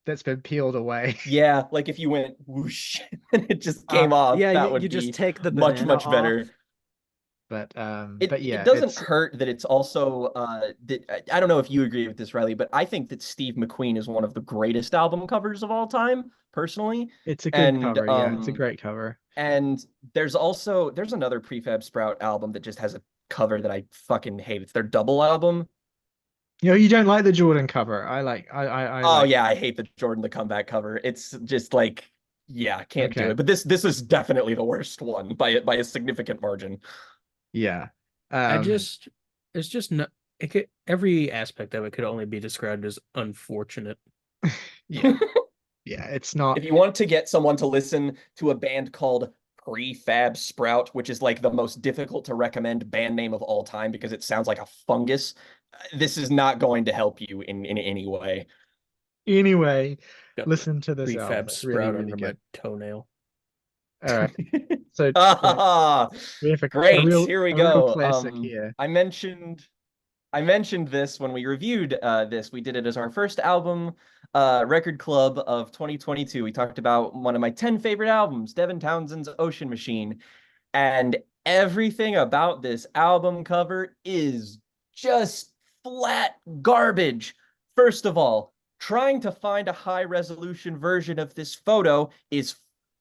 that's been peeled away. Yeah, like if you went whoosh and it just came off, Yeah, that you would just be take the much, banana much off. better. But It yeah, doesn't it's hurt that it's also that I don't know if you agree with this, Riley, but I think that Steve McQueen is one of the greatest album covers of all time, personally. it's a good And cover. Yeah, it's a great cover. and there's another Prefab Sprout album that just has a cover that I fucking hate. It's their double album. You don't like the Jordan cover. I Oh like. yeah, I hate the Jordan the Comeback cover. It's just like, yeah, can't do Okay. it. But this is definitely the worst one by a significant margin. Yeah. It's just not. Every aspect of it could only be described as unfortunate. Yeah. Yeah, it's not. If you want to get someone to listen to a band called Prefab Sprout, which is like the most difficult to recommend band name of all time because it sounds like a fungus, this is not going to help you in any way. Anyway, Got listen to this album. prefab It's really, sprout really under my good. toenail. All right. So Ah, we have a great. real Here we a real go. classic here. I mentioned this when we reviewed this. We did it as our first album record club of 2022. We talked about one of my 10 favorite albums, Devin Townsend's Ocean Machine. And everything about this album cover is just flat garbage. First of all, trying to find a high resolution version of this photo is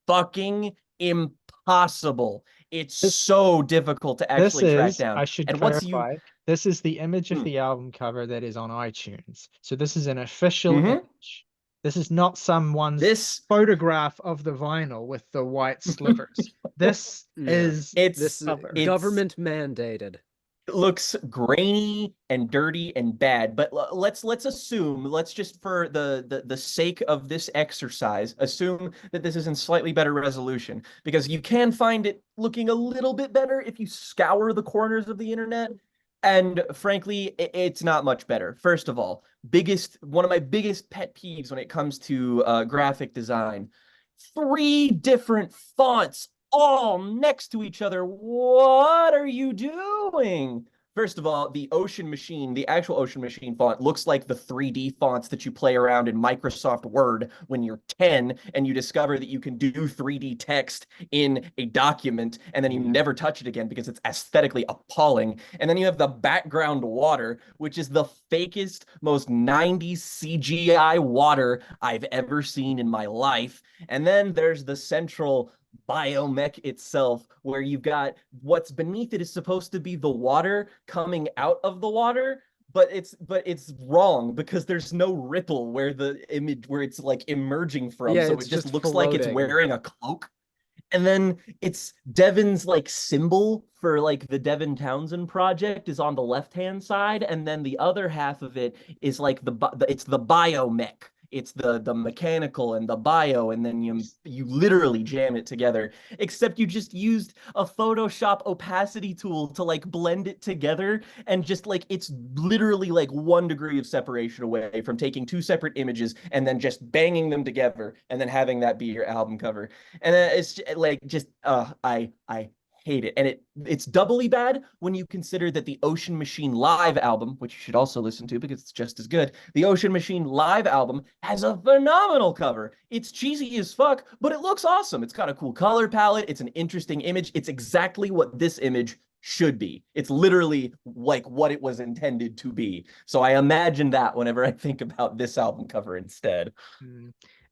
fucking impossible. It's so difficult to actually track down. I should And once you clarify, this is the image of Hmm. the album cover that is on iTunes. So this is an official Mhm. image. This is not someone's this photograph of the vinyl with the white slivers. This Yeah. is it's This cover. it's government mandated. it looks grainy and dirty and bad, but let's assume, let's just for the sake of this exercise assume that this is in slightly better resolution, because you can find it looking a little bit better if you scour the corners of the internet. And frankly, it's not much better. First of all, one of my biggest pet peeves when it comes to graphic design: 3 different fonts all next to each other. What are you doing? First of all, the Ocean Machine, the actual Ocean Machine font, looks like the 3D fonts that you play around in Microsoft Word when you're 10 and you discover that you can do 3D text in a document, and then you never touch it again because it's aesthetically appalling. And then you have the background water, which is the fakest, most 90s CGI water I've ever seen in my life. And then there's the central biomech itself, where you've got what's beneath it is supposed to be the water coming out of the water, but it's wrong because there's no ripple where it's like emerging from, Yeah, so it's it just just looks like it's floating. wearing a cloak. And then it's Devin's like symbol for like the Devin Townsend project is on the left hand side, and then the other half of it is like it's the biomech. It's the mechanical and the bio, and then you literally jam it together. Except you just used a Photoshop opacity tool to like blend it together, and just like it's literally like 1 degree of separation away from taking 2 separate images and then just banging them together and then having that be your album cover. And then it's like just I hate it. And it's doubly bad when you consider that the Ocean Machine live album, which you should also listen to because it's just as good, the Ocean Machine live album has a phenomenal cover. It's cheesy as fuck, but it looks awesome. It's got a cool color palette. It's an interesting image. It's exactly what this image should be. It's literally like what it was intended to be. So I imagine that whenever I think about this album cover instead.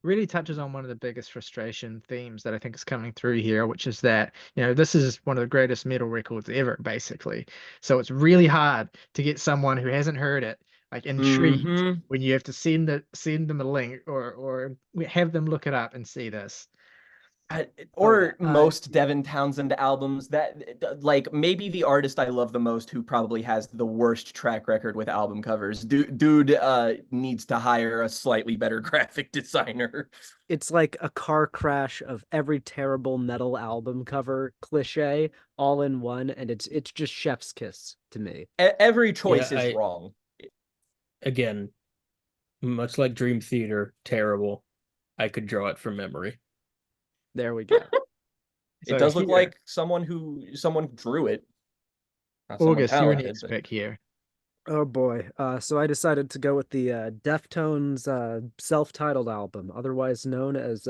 Really touches on one of the biggest frustration themes that I think is coming through here, which is that, this is one of the greatest metal records ever, basically. So it's really hard to get someone who hasn't heard it like intrigued when you have to send them a link or have them look it up and see this. Or most Devin Townsend albums, that like maybe the artist I love the most who probably has the worst track record with album covers. Dude needs to hire a slightly better graphic designer. It's like a car crash of every terrible metal album cover cliche all in one, and it's just chef's kiss to me. Every choice Yeah, is wrong. again, much like Dream Theater, terrible. I could draw it from memory. There we go. It So does look here, like someone drew it, not someone August, you're an talented, but expert here. Oh boy. So I decided to go with the Deftones self-titled album, otherwise known as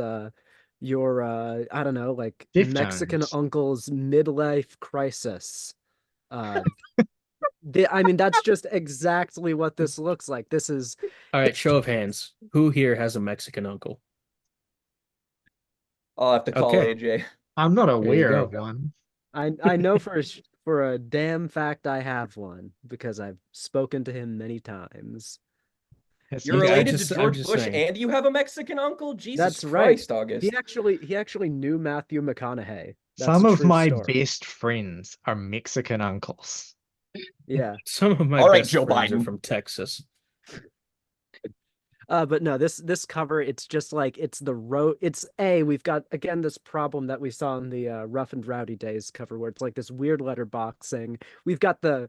your I don't know, like Mexican Deftones. uncle's midlife crisis. Uh I mean, that's just exactly what this looks like. This is All right, show of hands. Who here has a Mexican uncle? I'll have to call Okay. AJ. I'm not There you aware go. of one. I know for a damn fact I have one because I've spoken to him many times. You're Okay, related to I'm George just Bush saying. and you have a Mexican uncle? Jesus That's right. Christ, August. He actually knew Matthew McConaughey. That's Some a of true my story. best friends are Mexican uncles. Yeah. Some of my All right, best Joe friends are Biden. from Texas. But no, this cover, it's just like it's the we've got again this problem that we saw in the Rough and Rowdy Days cover where it's like this weird letterboxing. We've got the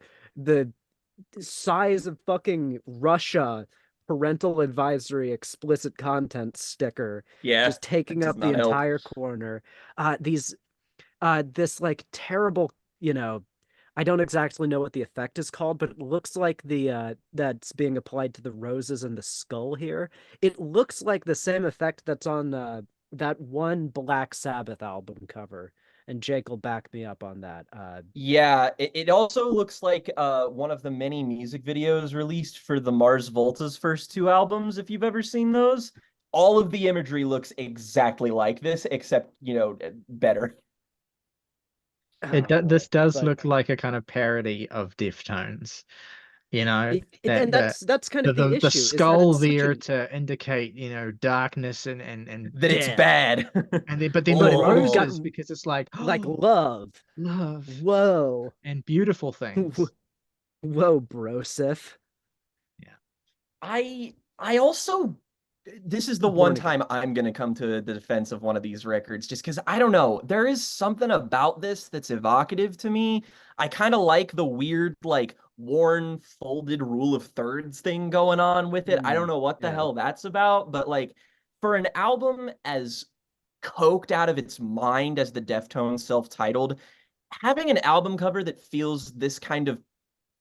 size of fucking Russia parental advisory explicit content sticker Yeah, just taking that does up the not help. entire corner. This like terrible, I don't exactly know what the effect is called, but it looks like the that's being applied to the roses and the skull here. It looks like the same effect that's on that one Black Sabbath album cover. And Jake will back me up on that. Yeah, it also looks like one of the many music videos released for the Mars Volta's first two albums, if you've ever seen those. All of the imagery looks exactly like this, except, better. This does But look like a kind of parody of Deftones. You know, and that that's kind of the the issue is that skull it's such there an to indicate, darkness and That it's death. bad. But then But the we've got roses, because it's like like love. love Whoa. and beautiful things. Whoa, brosif. Yeah. I also this is the one time I'm gonna come to the defense of one of these records, just because I don't know. There is something about this that's evocative to me. I kind of like the weird, like worn, folded rule of thirds thing going on with it. I don't know what the Yeah. hell that's about, but like for an album as coked out of its mind as the Deftones self-titled, having an album cover that feels this kind of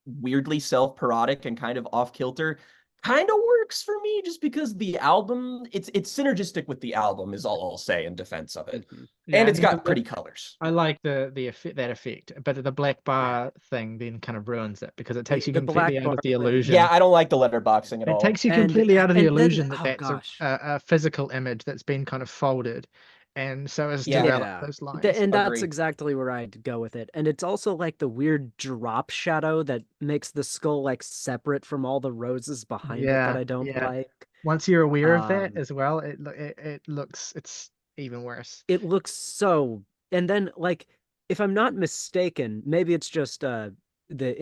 weirdly self-parodic and kind of off-kilter kind of works for me, just because the album it's synergistic with the album is all I'll say in defense of it. Yeah, And I it's mean, got pretty colors. I like the effect, that effect, but the black bar thing then kind of ruins it because it takes you The black completely out bar of the thing. illusion. Yeah, I don't like the letterboxing at It all. takes you And completely out of the and then illusion that oh that's gosh. a physical image that's been kind of folded, and so as Yeah. develop Yeah. those lines. And that's Agree. exactly where I'd go with it. And it's also like the weird drop shadow that makes the skull like separate from all the roses behind it that Yeah, I don't yeah. like. Once you're aware of that Um as well, it's even worse. it looks so and then like if I'm not mistaken, maybe it's just the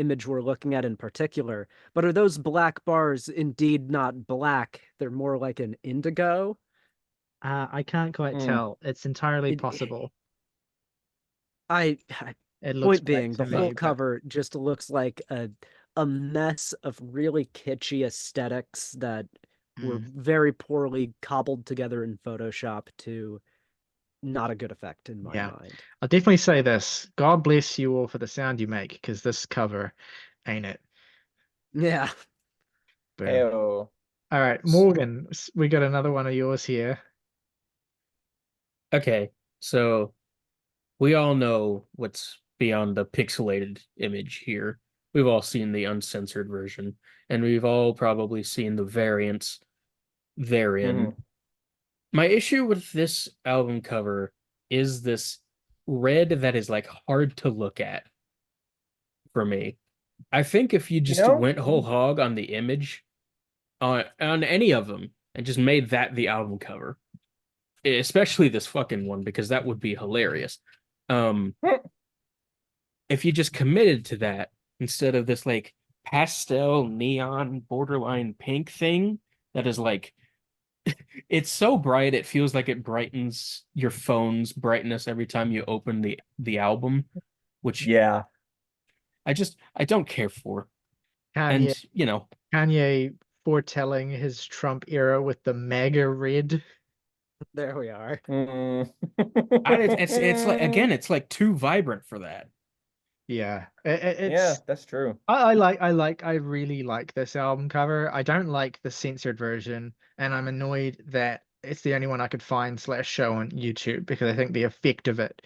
image we're looking at in particular, but are those black bars indeed not black? They're more like an indigo. I can't quite Mm. tell. It's entirely It, possible. I It looks point black being, to the whole me, but cover just looks like a mess of really kitschy aesthetics that were mm, very poorly cobbled together in Photoshop to not a good effect in my yeah. mind. I'll definitely say this. God bless you all for the sound you make, because this cover ain't it. Yeah. Boom. Ew. All right, Morgan, we got another one of yours here. Okay, so we all know what's beyond the pixelated image here. We've all seen the uncensored version, and we've all probably seen the variants therein. Mhm. My issue with this album cover is this red that is like hard to look at for me. I think if you You just know? went whole hog on the image on any of them and just made that the album cover, especially this fucking one, because that would be hilarious. If you just committed to that instead of this like pastel neon borderline pink thing that is like it's so bright it feels like it brightens your phone's brightness every time you open the album, which Yeah. I don't care for. Kanye, And Kanye foretelling his Trump era with the MAGA red. There we are. It's like, again, it's like too vibrant for that. Yeah, Yeah, it's that's true. I really like this album cover. I don't like the censored version, and I'm annoyed that it's the only one I could find / show on YouTube because I think the effect of it,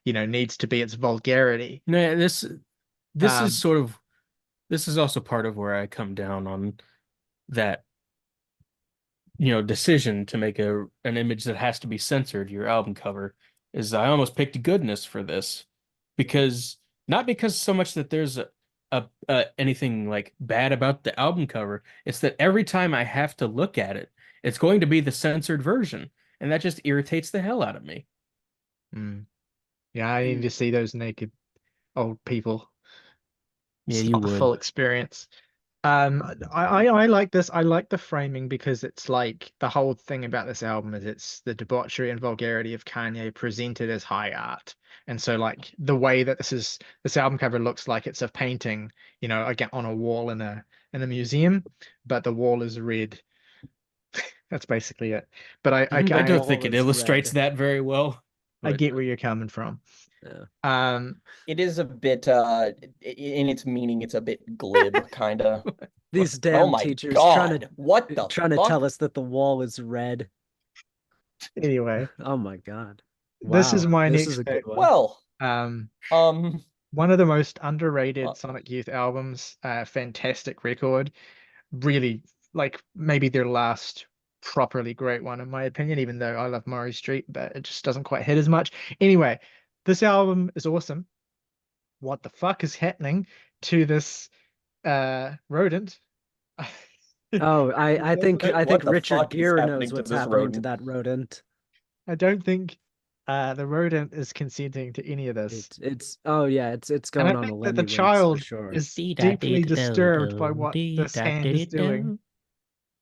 needs to be its vulgarity. No, this is Um, sort of this is also part of where I come down on that, decision to make an image that has to be censored, your album cover, is I almost picked goodness for this because not because so much that there's anything like bad about the album cover, it's that every time I have to look at it, it's going to be the censored version, and that just irritates the hell out of me. yeah, I need to see those naked old people. Yeah, It's you not the full would. experience. I like this. I like the framing because it's like the whole thing about this album is it's the debauchery and vulgarity of Kanye presented as high art. And so like the way that this album cover looks like it's a painting, again on a wall in a museum, but the wall is red. That's basically it. But I The don't wall think it is illustrates red. that very well, I but get where you're coming from. Yeah. Um, It is a bit in its meaning, it's a bit glib, kind of. These Oh damn my teachers God, what the trying to tell fuck? us that the wall is red. anyway, Oh my God. this is Wow. my This next is a pick. good one. Well, Um, um, one of the most underrated uh, Sonic Youth albums, fantastic record. Really, like maybe their last properly great one, in my opinion, even though I love Murray Street, but it just doesn't quite hit as much. Anyway, this album is awesome. What the fuck is happening to this rodent? Oh, I think what I think what the Richard fuck is Gere knows happening to what's this happening to rodent? that rodent. I don't think the rodent is consenting to any of this. It's oh yeah, it's And I going on a think that the Lemmy rinse for child sure. is deeply disturbed by what this hand is doing Dee-da-dee-do-do.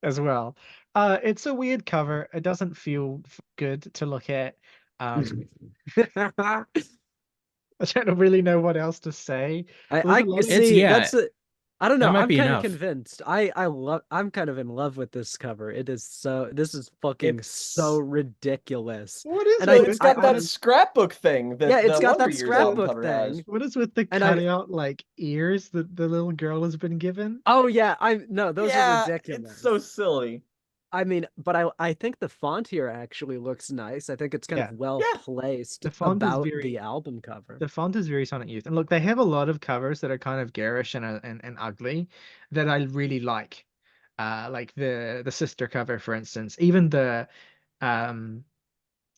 as well. It's a weird cover. It doesn't feel good to look at. Um, I don't really know what else to say. There's a I lot of It's see yeah, that's I don't that know. might I'm be kind of enough. convinced. I'm kind of in love with this cover. This is fucking so It's — ridiculous. what is And well, it it's with I got that the scrapbook thing yeah, that it's the got Wonder that Years album scrapbook cover has. thing. what is with the And I cutout like ears that the little girl has been given? oh yeah, I no, those are Yeah, it's ridiculous. so silly. I mean, but I think the font here actually looks nice. I think it's kind Yeah, of well Yeah, placed the font is about very the album cover. the font is very Sonic Youth. And look, they have a lot of covers that are kind of garish and ugly that I really like. Like the sister cover, for instance. Um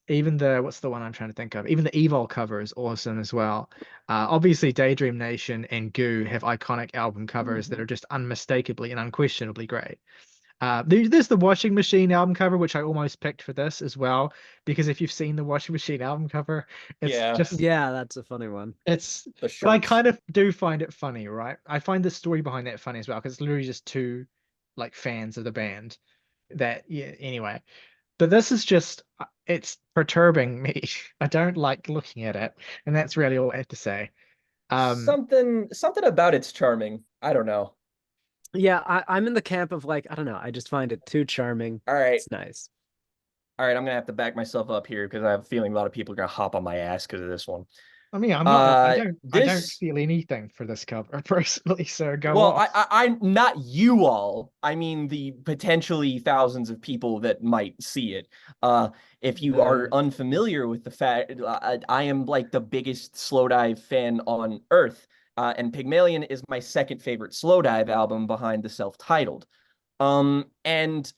even the what's the one I'm trying to think of? Even the Evil cover is awesome as well. Obviously Daydream Nation and Goo have iconic album covers that are just unmistakably and unquestionably great. There's the Washing Machine album cover, which I almost picked for this as well, because if you've seen the Washing Machine album cover, it's yeah, just Yeah, that's a funny one. it's the but I shirts. kind of do find it funny, right? I find the story behind that funny as well, because it's literally just two like fans of the band that yeah, anyway. But this is just it's perturbing me. I don't like looking at it, and that's really all I have to say. Um, Something about it's charming. I don't know. Yeah, I'm in the camp of like, I don't know, I just find it too charming. All right. It's nice. All right, I'm gonna have to back myself up here because I have a feeling a lot of people are gonna hop on my ass because of this one. I mean, I'm not. I don't This feel anything for this cover personally. So go well, off. I'm not you all. I mean the potentially thousands of people that might see it. If you are unfamiliar with the fact, I am like the biggest Slowdive fan on Earth, and Pygmalion is my second favorite Slowdive album behind the self-titled. And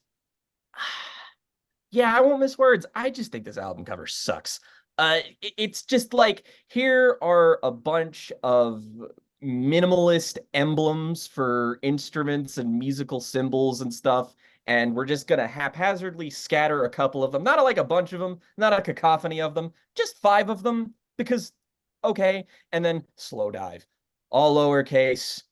yeah, I won't miss words. I just think this album cover sucks. It's just like here are a bunch of minimalist emblems for instruments and musical symbols and stuff, and we're just gonna haphazardly scatter a couple of them. Not like a bunch of them, not a cacophony of them, just five of them, because okay, and then slow dive, all lowercase,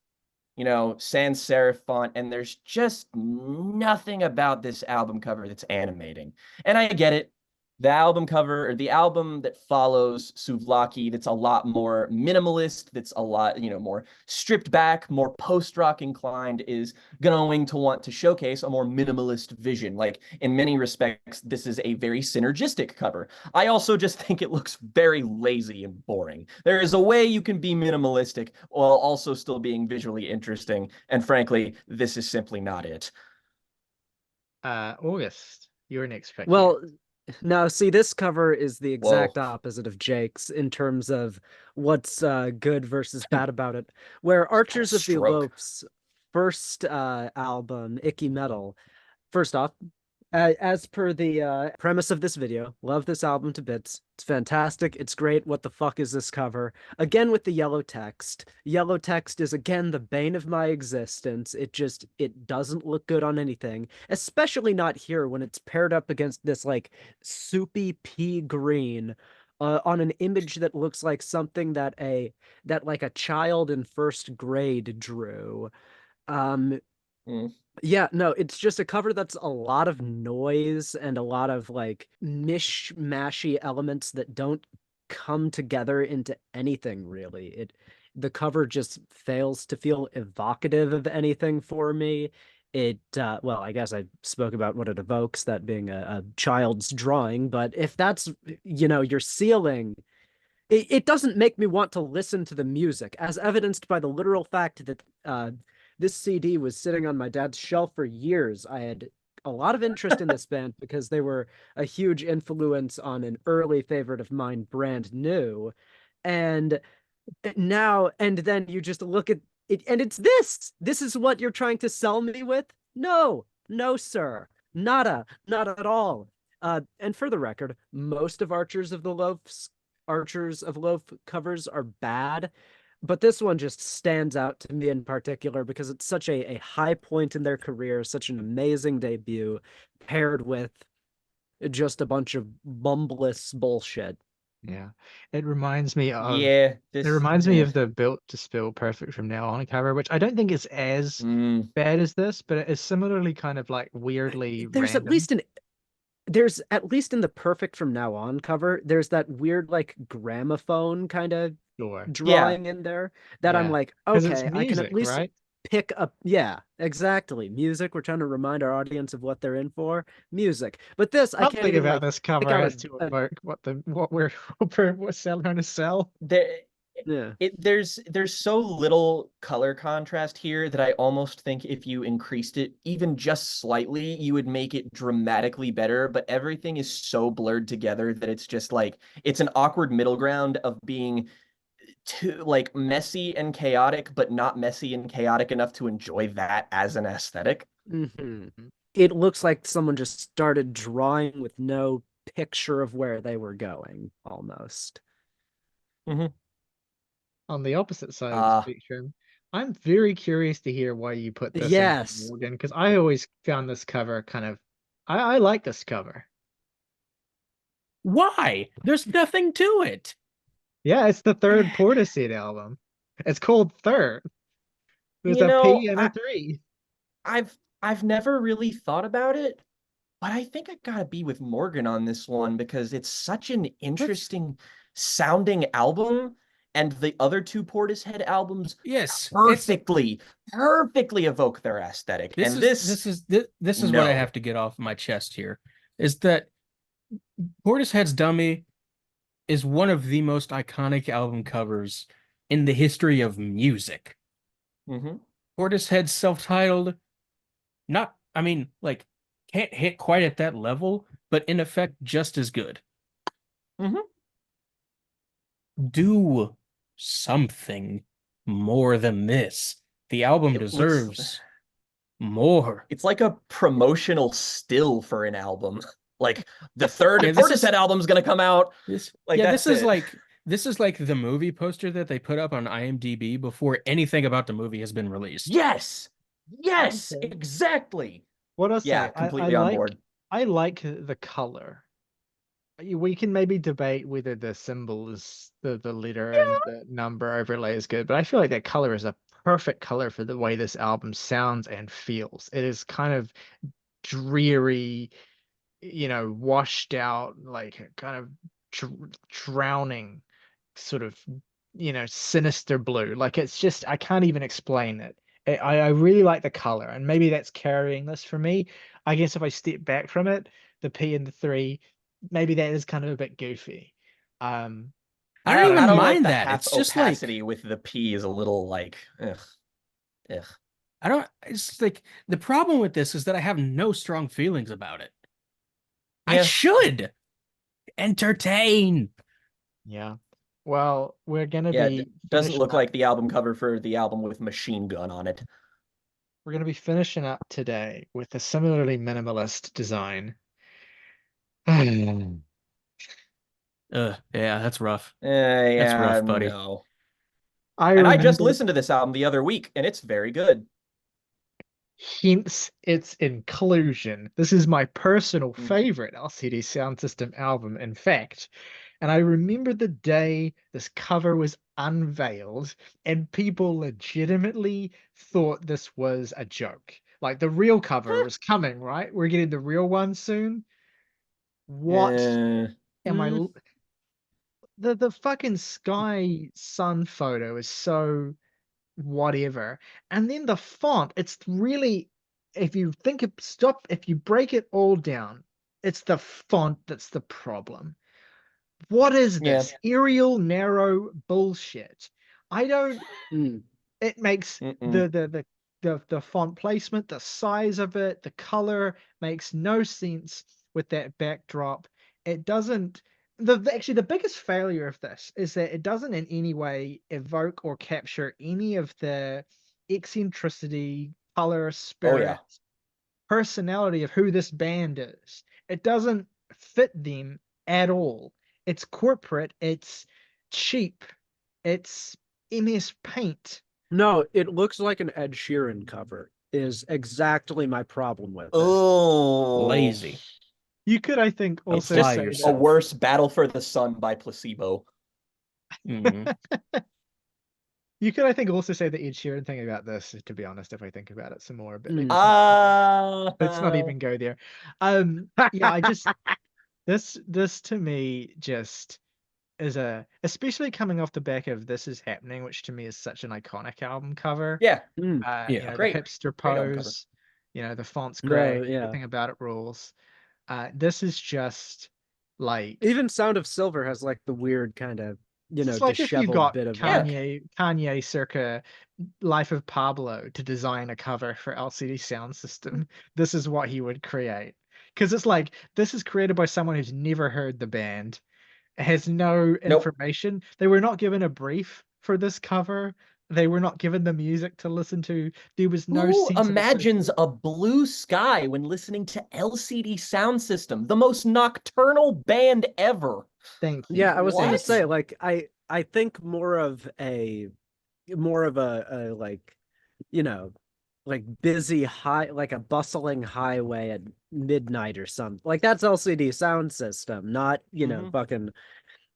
sans serif font, and there's just nothing about this album cover that's animating. And I get it. The album cover, or the album that follows Souvlaki, that's a lot more minimalist, that's a lot, more stripped back, more post-rock inclined, is going to want to showcase a more minimalist vision. Like, in many respects, this is a very synergistic cover. I also just think it looks very lazy and boring. There is a way you can be minimalistic while also still being visually interesting, and frankly, this is simply not it. August, your next pick here. Well, now see, this cover is the exact Whoa. opposite of Jake's in terms of what's good versus bad about it. Where Archers of the Stroke. Loaf's first album, Icky Metal, first off, as per the premise of this video, love this album to bits. It's fantastic. It's great. What the fuck is this cover? Again with the yellow text. Yellow text is again the bane of my existence. It doesn't look good on anything, especially not here when it's paired up against this like soupy pea green. On an image that looks like something that like a child in first grade drew. Um, Mm. yeah, no, it's just a cover that's a lot of noise and a lot of like mishmashy elements that don't come together into anything really. The cover just fails to feel evocative of anything for me. Well, I guess I spoke about what it evokes, that being a child's drawing, but if that's, your ceiling, it doesn't make me want to listen to the music, as evidenced by the literal fact that this CD was sitting on my dad's shelf for years. I had a lot of interest in this band because they were a huge influence on an early favorite of mine, Brand New. And and then you just look at it, and it's this. This is what you're trying to sell me with? No, no, sir. Nada, not at all. And for the record, most of Archers of Loaf covers are bad, but this one just stands out to me in particular because it's such a high point in their career, such an amazing debut, paired with just a bunch of bumbless bullshit. Yeah, it reminds me of Yeah, it reminds me of the Built to Spill Perfect from Now On cover, which I don't think is as bad as this, but it is similarly kind of like weirdly There's at random. least there's at least in the Perfect from Now On cover, there's that weird like gramophone kind of Sure. drawing in there that I'm Yeah. like, 'Cause it's okay, I can at music, least right? pick up. Yeah, exactly. Music. We're trying to remind our audience of what they're in for. Music. But this, I can't Something even about like this pick cover out has to evoke what we're trying to sell. There, yeah. there's so little color contrast here that I almost think if you increased it even just slightly, you would make it dramatically better. But everything is so blurred together that it's just like it's an awkward middle ground of being too like messy and chaotic, but not messy and chaotic enough to enjoy that as an aesthetic. hmm It looks like someone just started drawing with no picture of where they were going, almost. Mm-hmm. On the opposite side of the Uh, spectrum, I'm very curious to hear why you put this in Yes. Morgan, because I always found this cover kind of I like this cover. Why? There's nothing to it. Yeah, it's the third Portishead album. It's called Third. There's you a know, P and a 3. I've never really thought about it, but I think I gotta be with Morgan on this one because it's such an interesting sounding album, and the other two Portishead albums Yes, perfectly evoke their aesthetic. this And is this, this is what I no. have to get off my chest here, is that Portishead's Dummy is one of the most iconic album covers in the history of music. Mm-hmm. Portishead's self-titled, not, I mean, like, can't hit quite at that level, but in effect, just as good. Mm-hmm. Do something more than this. The album It looks, deserves more. it's like a promotional still for an album. Like the third Yeah, this is Portishead album's gonna come out. this. Like Yeah, that's it. this is like the movie poster that they put up on IMDb before anything about the movie has been released. Yes. Yes, Okay. exactly. What I'll Yeah, say, completely on board. I like the color. We can maybe debate whether the symbols, the letter and the number overlay is good, but I feel like that color is a perfect color for the way this album sounds and feels. It is kind of dreary, washed out, like a kind of drowning sort of, sinister blue. Like it's just, I can't even explain it. I really like the color, and maybe that's carrying this for me. I guess if I step back from it, the P and the 3, maybe that is kind of a bit goofy. Um, I don't I even don't like mind the that. half It's just like opacity with the P is a little like, ugh, ugh. I don't. It's like the problem with this is that I have no strong feelings about it. I Yeah. should entertain. yeah. Well, we're gonna Yeah, be doesn't finishing look up. like the album cover for the album with Machine Gun on it. We're gonna be finishing up today with a similarly minimalist design. Yeah, that's rough. That's Yeah, rough, buddy. no. I And I just remember, listened to this album the other week, and it's very good. hence its inclusion. This is my personal Mm. favorite LCD Sound System album, in fact. And I remember the day this cover was unveiled, and people legitimately thought this was a joke. Like the real cover was coming, right? We're getting the real one soon. What Uh, am I? Mm. The fucking sky sun photo is so whatever. And then the font, it's really, if you break it all down, it's the font that's the problem. What is yeah. this? Arial narrow bullshit. I don't, Mm. it makes Mm-mm. the font placement, the size of it, the color makes no sense with that backdrop. It doesn't. Actually, the biggest failure of this is that it doesn't in any way evoke or capture any of the eccentricity, color, Oh, yeah. spirit, personality of who this band is. It doesn't fit them at all. It's corporate, it's cheap, it's MS Paint. No, it looks like an Ed Sheeran cover, is exactly my problem with it. Oh, Lazy. You could, I think, it's also just Apply say a yourself. that worse Battle for the Sun by Placebo. Mhm. you could, I think, also say the Ed Sheeran thing about this, to be honest, if I think about it some more, but Mm. let's not even go there. Yeah, I just this to me just is especially coming off the back of This Is Happening, which to me is such an iconic album cover. Yeah, Mm. Yeah. The great. hipster Great album cover. pose, the font's No, great, yeah. everything about it rules. This is just like Even Sound of Silver has like the weird kind of, it's like if you disheveled got bit of Yeah. Kanye circa Life of Pablo to design a cover for LCD Sound System, this is what he would create. Because it's like this is created by someone who's never heard the band, has no Nope. information. They were not given a brief for this cover. They were not given the music to listen to. There was no Who sense of imagines a blue sky when listening to LCD Sound System, the most nocturnal band ever? Thank you. Yeah, I was gonna What? say, like, I think more of a like, you know, like busy high, like a bustling highway at midnight or something. Like that's LCD Sound System, not, Mhm. fucking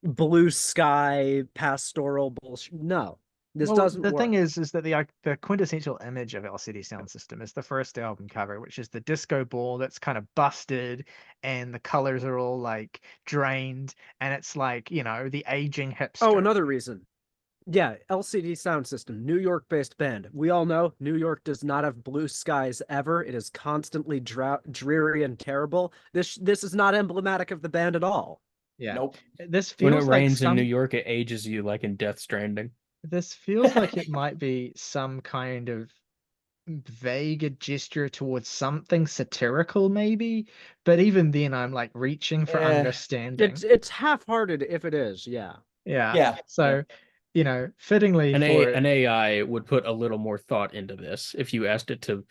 blue sky pastoral bullshit. No, this Well, doesn't the work. thing is that the quintessential image of LCD Sound System is the first album cover, which is the disco ball that's kind of busted, and the colors are all like drained, and it's like the aging Oh, hipster. another reason. Yeah, LCD Sound System, New York-based band. We all know New York does not have blue skies ever. It is constantly dreary and terrible. This is not emblematic of the band at all. Yeah, Nope. this When it feels like rains in New some. York, it ages you like in Death Stranding. This feels like it might be some kind of vague gesture towards something satirical, maybe. But even then, I'm like reaching for Eh, understanding. It's half-hearted if it is, yeah. Yeah. yeah. So, fittingly for An AI would put a little more thought into this if you asked it to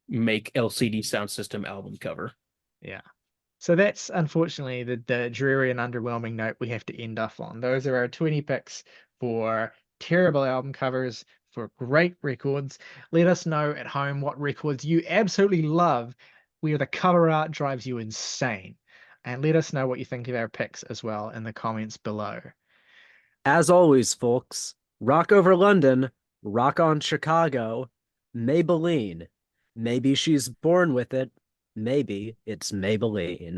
make LCD Sound System album cover. yeah. So that's unfortunately the dreary and underwhelming note we have to end off on. Those are our 20 picks for terrible album covers for great records. Let us know at home what records you absolutely love, where the cover art drives you insane. And let us know what you think of our picks as well in the comments below. As always, folks, rock over London, rock on Chicago, Maybelline. Maybe she's born with it. Maybe it's Maybelline.